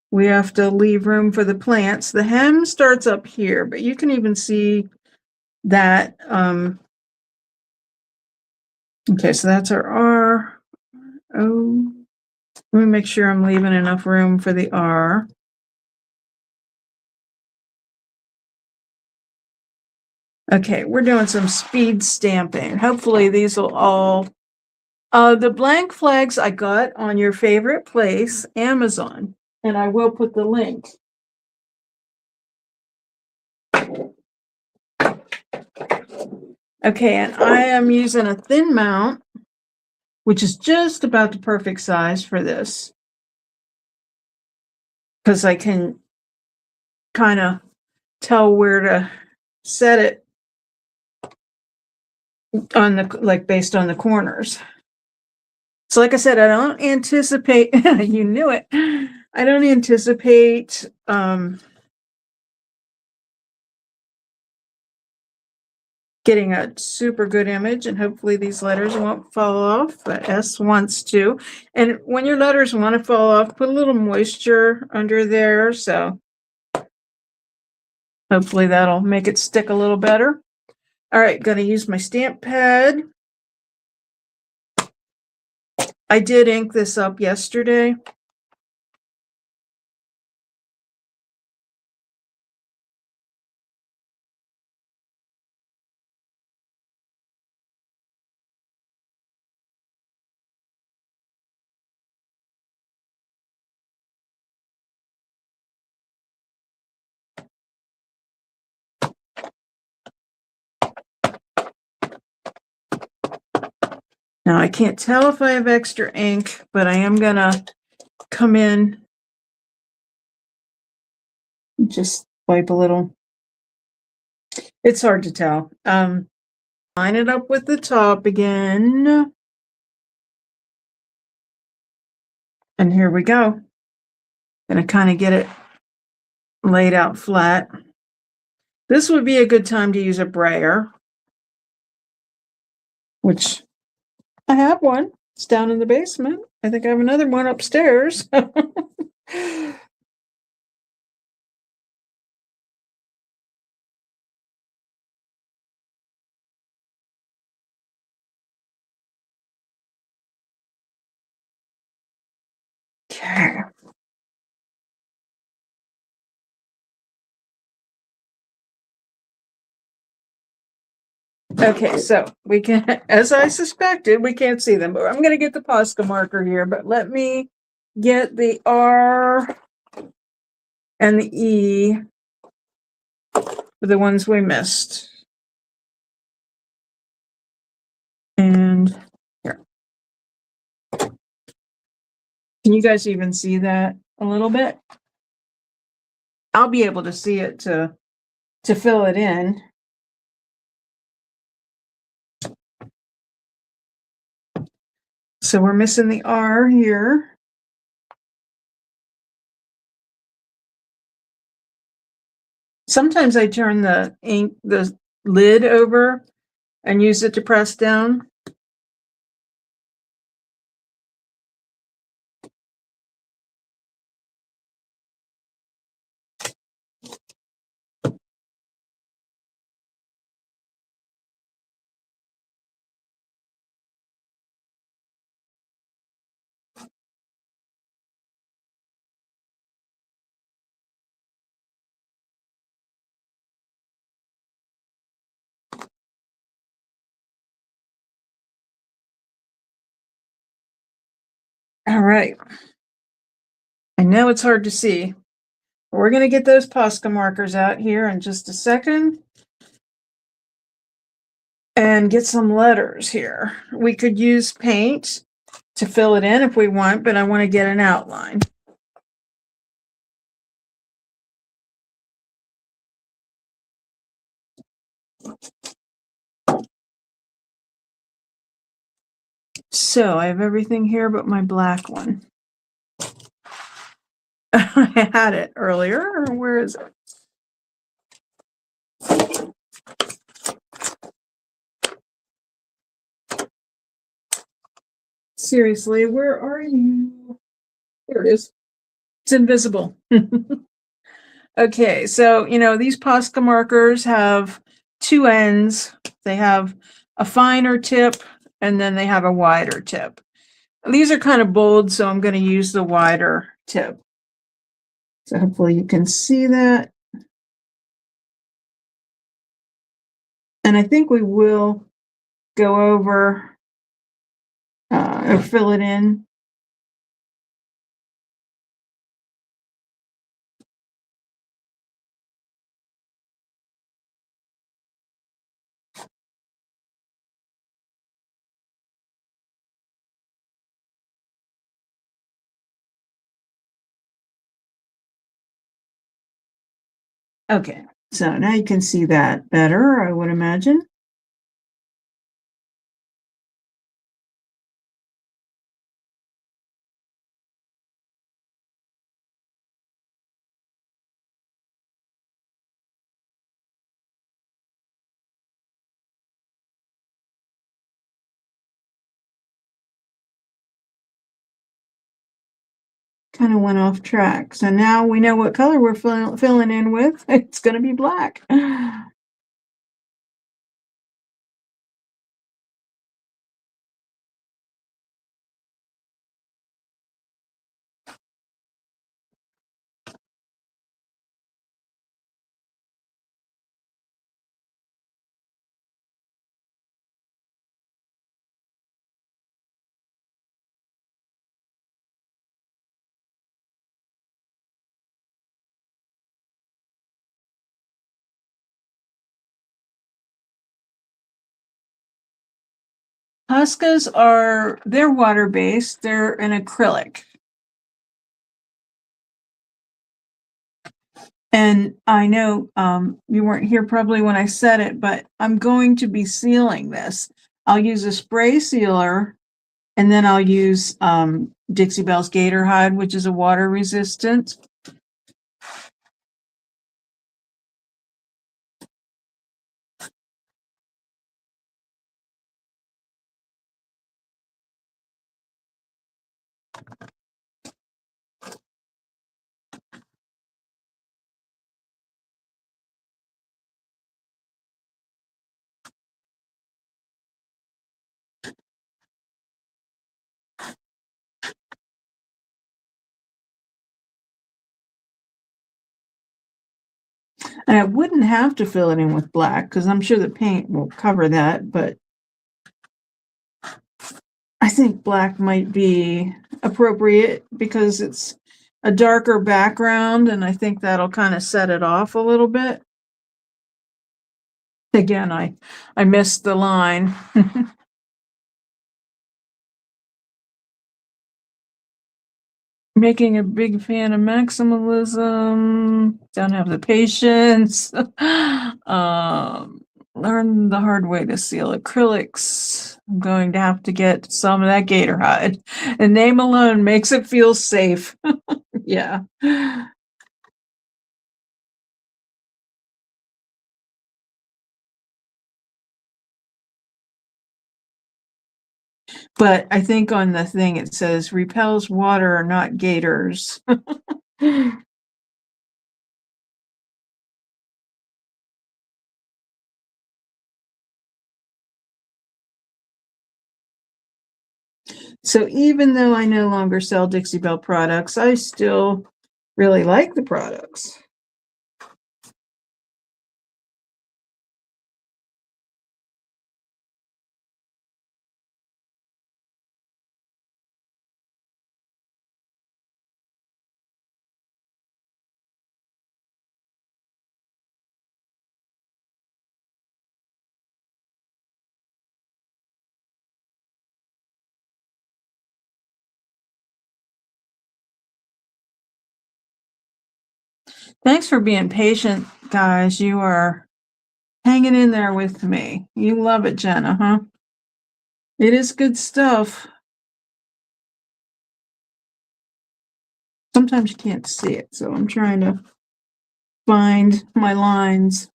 we have to leave room for the plants. The hem starts up here, but you can even see that. Okay, so that's our R. Oh, let me make sure I'm leaving enough room for the R. Okay, we're doing some speed stamping. Hopefully these will all, the blank flags I got on your favorite place, Amazon, and I will put the link. Okay, and I am using a thin mount, which is just about the perfect size for this, because I can kind of tell where to set it on the, like, based on the corners. So like I said, I don't anticipate, you knew it. I don't anticipate getting a super good image, and hopefully these letters won't fall off, but S wants to. And when your letters want to fall off, put a little moisture under there, so hopefully that'll make it stick a little better. All right, gonna use my stamp pad. I did ink this up yesterday. Now I can't tell if I have extra ink, but I am gonna come in, just wipe a little. It's hard to tell. Line it up with the top again. And here we go. Gonna kind of get it laid out flat. This would be a good time to use a brayer, which I have one. It's down in the basement. I think I have another one upstairs. Okay. Okay, so we can, as I suspected, we can't see them, but I'm going to get the Posca marker here, but let me get the R and the E for the ones we missed. And here. Can you guys even see that a little bit? I'll be able to see it to fill it in. So we're missing the R here. Sometimes I turn the ink, the lid over and use it to press down. All right. I know it's hard to see. We're going to get those Posca markers out here in just a second and get some letters here. We could use paint to fill it in if we want, but I want to get an outline. So I have everything here but my black one. I had it earlier. Where is it? Seriously, where are you? There it is. It's invisible. Okay, so, you know, these Posca markers have two ends. They have a finer tip and then they have a wider tip. These are kind of bold, so I'm going to use the wider tip. So hopefully you can see that. And I think we will go over or fill it in. Okay, so now you can see that better, I would imagine. Kind of went off track. So now we know what color we're filling in with. It's going to be black. Poscas they're water-based. They're an acrylic. And I know you weren't here probably when I said it, but I'm going to be sealing this. I'll use a spray sealer, and then I'll use Dixie Belle's Gator Hide, which is a water resistant. And I wouldn't have to fill it in with black because I'm sure the paint will cover that, but I think black might be appropriate because it's a darker background, and I think that'll kind of set it off a little bit. Again, I missed the line. Making a big fan of maximalism. Don't have the patience. Learn the hard way to seal acrylics. I'm going to have to get some of that gator hide. The name alone makes it feel safe. Yeah. But I think on the thing it says repels water, not gators. So even though I no longer sell Dixie Belle products, I still really like the products. Thanks for being patient, guys. You are hanging in there with me. You love it, Jenna, huh? It is good stuff. Sometimes you can't see it, so I'm trying to find my lines.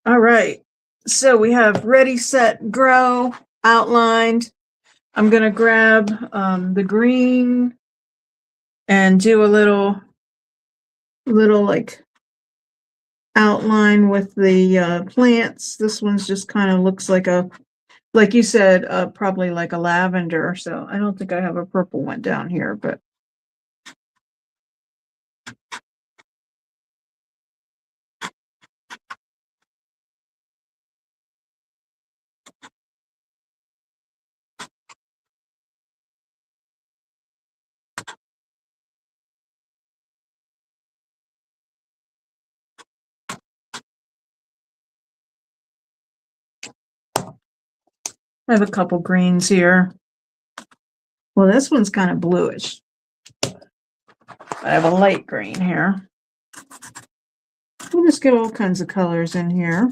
All right. So we have ready, set, grow outlined. I'm going to grab the green and do a little like outline with the plants. This one's just kind of looks like like you said, probably like a lavender. So I don't think I have a purple one down here, but I have a couple greens here. Well, this one's kind of bluish. I have a light green here. We'll just get all kinds of colors in here.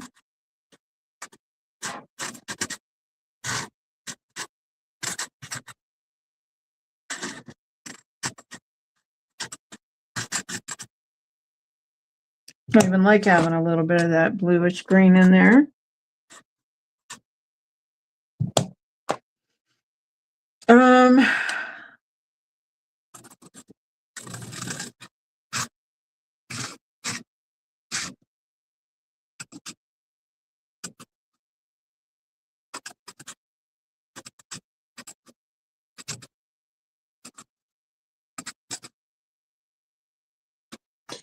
I even like having a little bit of that bluish green in there.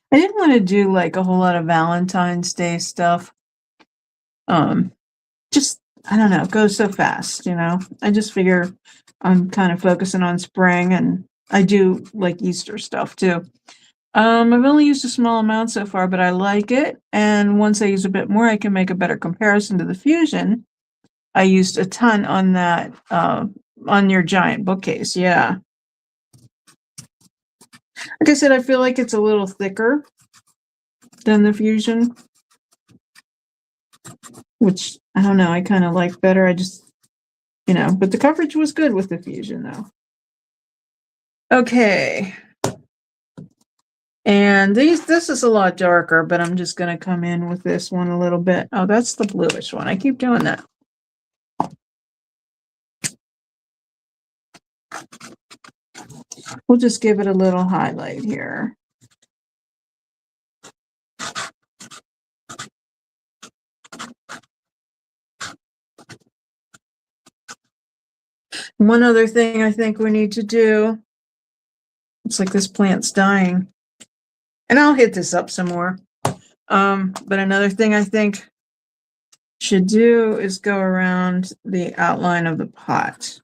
I didn't want to do like a whole lot of Valentine's Day stuff. Just, I don't know, it goes so fast, you know. I just figure I'm kind of focusing on spring, and I do like Easter stuff too. I've only used a small amount so far, but I like it. And once I use a bit more, I can make a better comparison to the Fusion. I used a ton on that, on your giant bookcase. Yeah. Like I said, I feel like it's a little thicker than the Fusion, which I don't know, I kind of like better. I just, you know, but the coverage was good with the Fusion though. Okay. And this is a lot darker, but I'm just going to come in with this one a little bit. Oh, that's the bluish one. I keep doing that. We'll just give it a little highlight here. One other thing I think we need to do, it's like this plant's dying, and I'll hit this up some more. But another thing I think should do is go around the outline of the pot.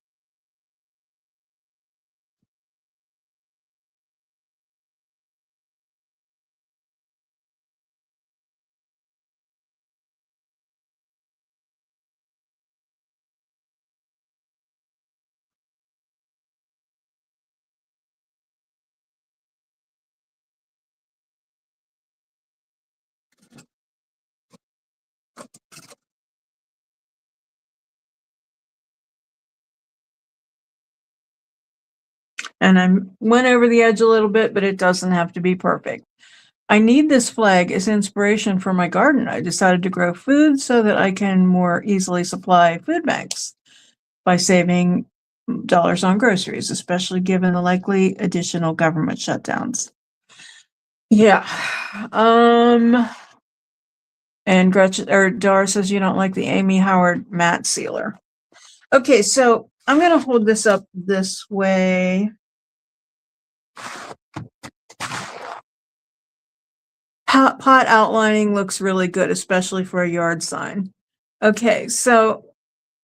And I went over the edge a little bit, but it doesn't have to be perfect. I need this flag as inspiration for my garden. I decided to grow food so that I can more easily supply food banks by saving dollars on groceries, especially given the likely additional government shutdowns. Yeah. And Gretchen or Dar says you don't like the Amy Howard matte sealer. Okay, so I'm going to hold this up this way. Pot outlining looks really good, especially for a yard sign. Okay, so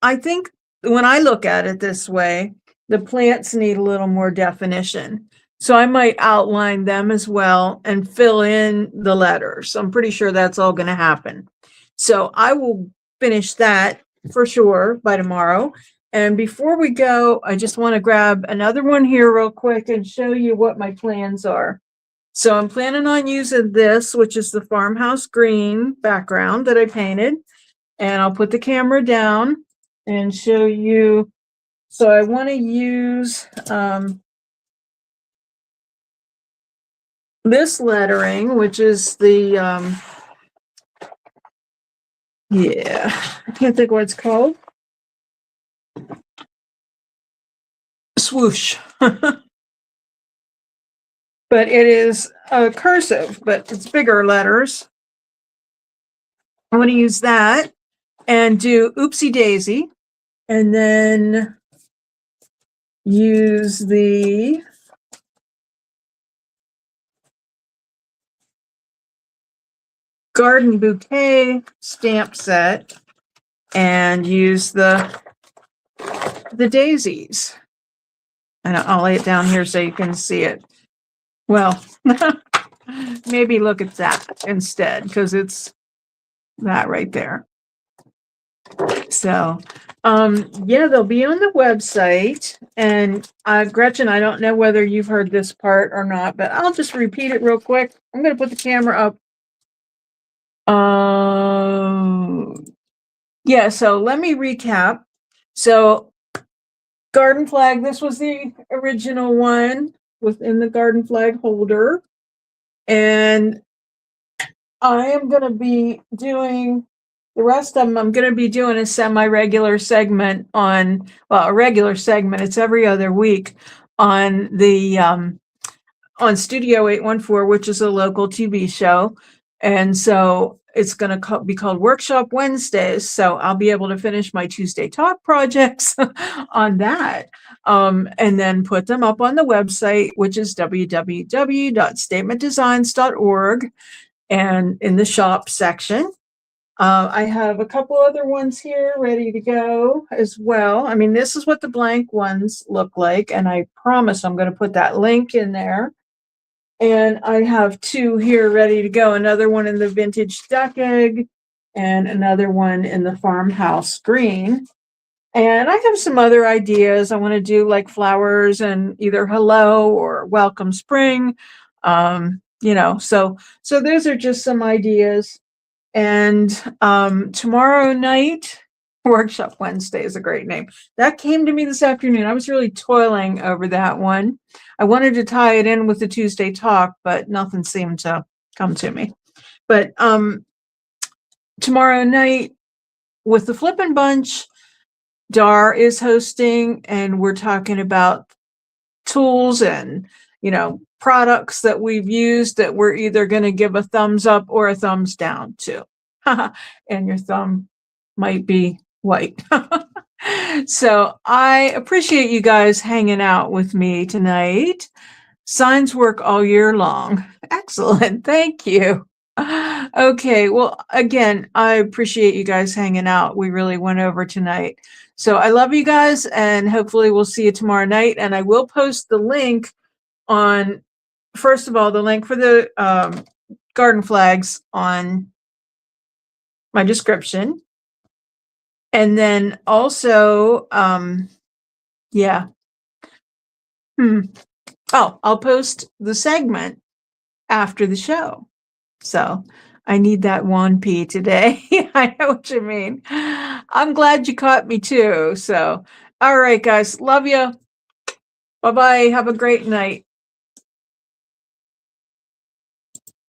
I think when I look at it this way, the plants need a little more definition. So I might outline them as well and fill in the letters. I'm pretty sure that's all going to happen. So I will finish that for sure by tomorrow. And before we go, I just want to grab another one here real quick and show you what my plans are. So I'm planning on using this, which is the farmhouse green background that I painted. And I'll put the camera down and show you. So I want to use this lettering, which is the, I can't think what it's called. Swoosh. But it is cursive, but it's bigger letters. I want to use that and do Oopsie Daisy, and then use the Garden Bouquet stamp set and use the daisies. And I'll lay it down here so you can see it. Well, maybe look at that instead, because it's that right there. So, yeah, they'll be on the website. And Gretchen, I don't know whether you've heard this part or not, but I'll just repeat it real quick. I'm going to put the camera up. Yeah, so let me recap. So garden flag, this was the original one within the garden flag holder. And I am going to be doing the rest of them. I'm going to be doing a semi-regular segment on, well, a regular segment. It's every other week on the, on Studio 814, which is a local TV show. And so it's going to be called Workshop Wednesdays. So I'll be able to finish my Tuesday Talk projects on that. And then put them up on the website, which is www.statementdesigns.org, and in the shop section. I have a couple other ones here ready to go as well. I mean, this is what the blank ones look like, and I promise I'm going to put that link in there. And I have two here ready to go. Another one in the vintage duck egg and another one in the farmhouse green. And I have some other ideas. I want to do like flowers and either hello or welcome spring. You know, so those are just some ideas. And tomorrow night, Workshop Wednesday is a great name. That came to me this afternoon. I was really toiling over that one. I wanted to tie it in with the Tuesday Talk, but nothing seemed to come to me. But tomorrow night with the Flippin' Bunch, Dar is hosting, and we're talking about tools and, you know, products that we've used that we're either going to give a thumbs up or a thumbs down to. And your thumb might be white. So I appreciate you guys hanging out with me tonight. Signs work all year long. Excellent. Thank you. Okay. Well, again, I appreciate you guys hanging out. We really went over tonight. So I love you guys, and hopefully we'll see you tomorrow night. And I will post the link on, first of all, the link for the garden flags on my description. And then also, yeah. Oh, I'll post the segment after the show. So I need that 1P today. I know what you mean. I'm glad you caught me too. So, all right, guys. Love you. Bye-bye. Have a great night.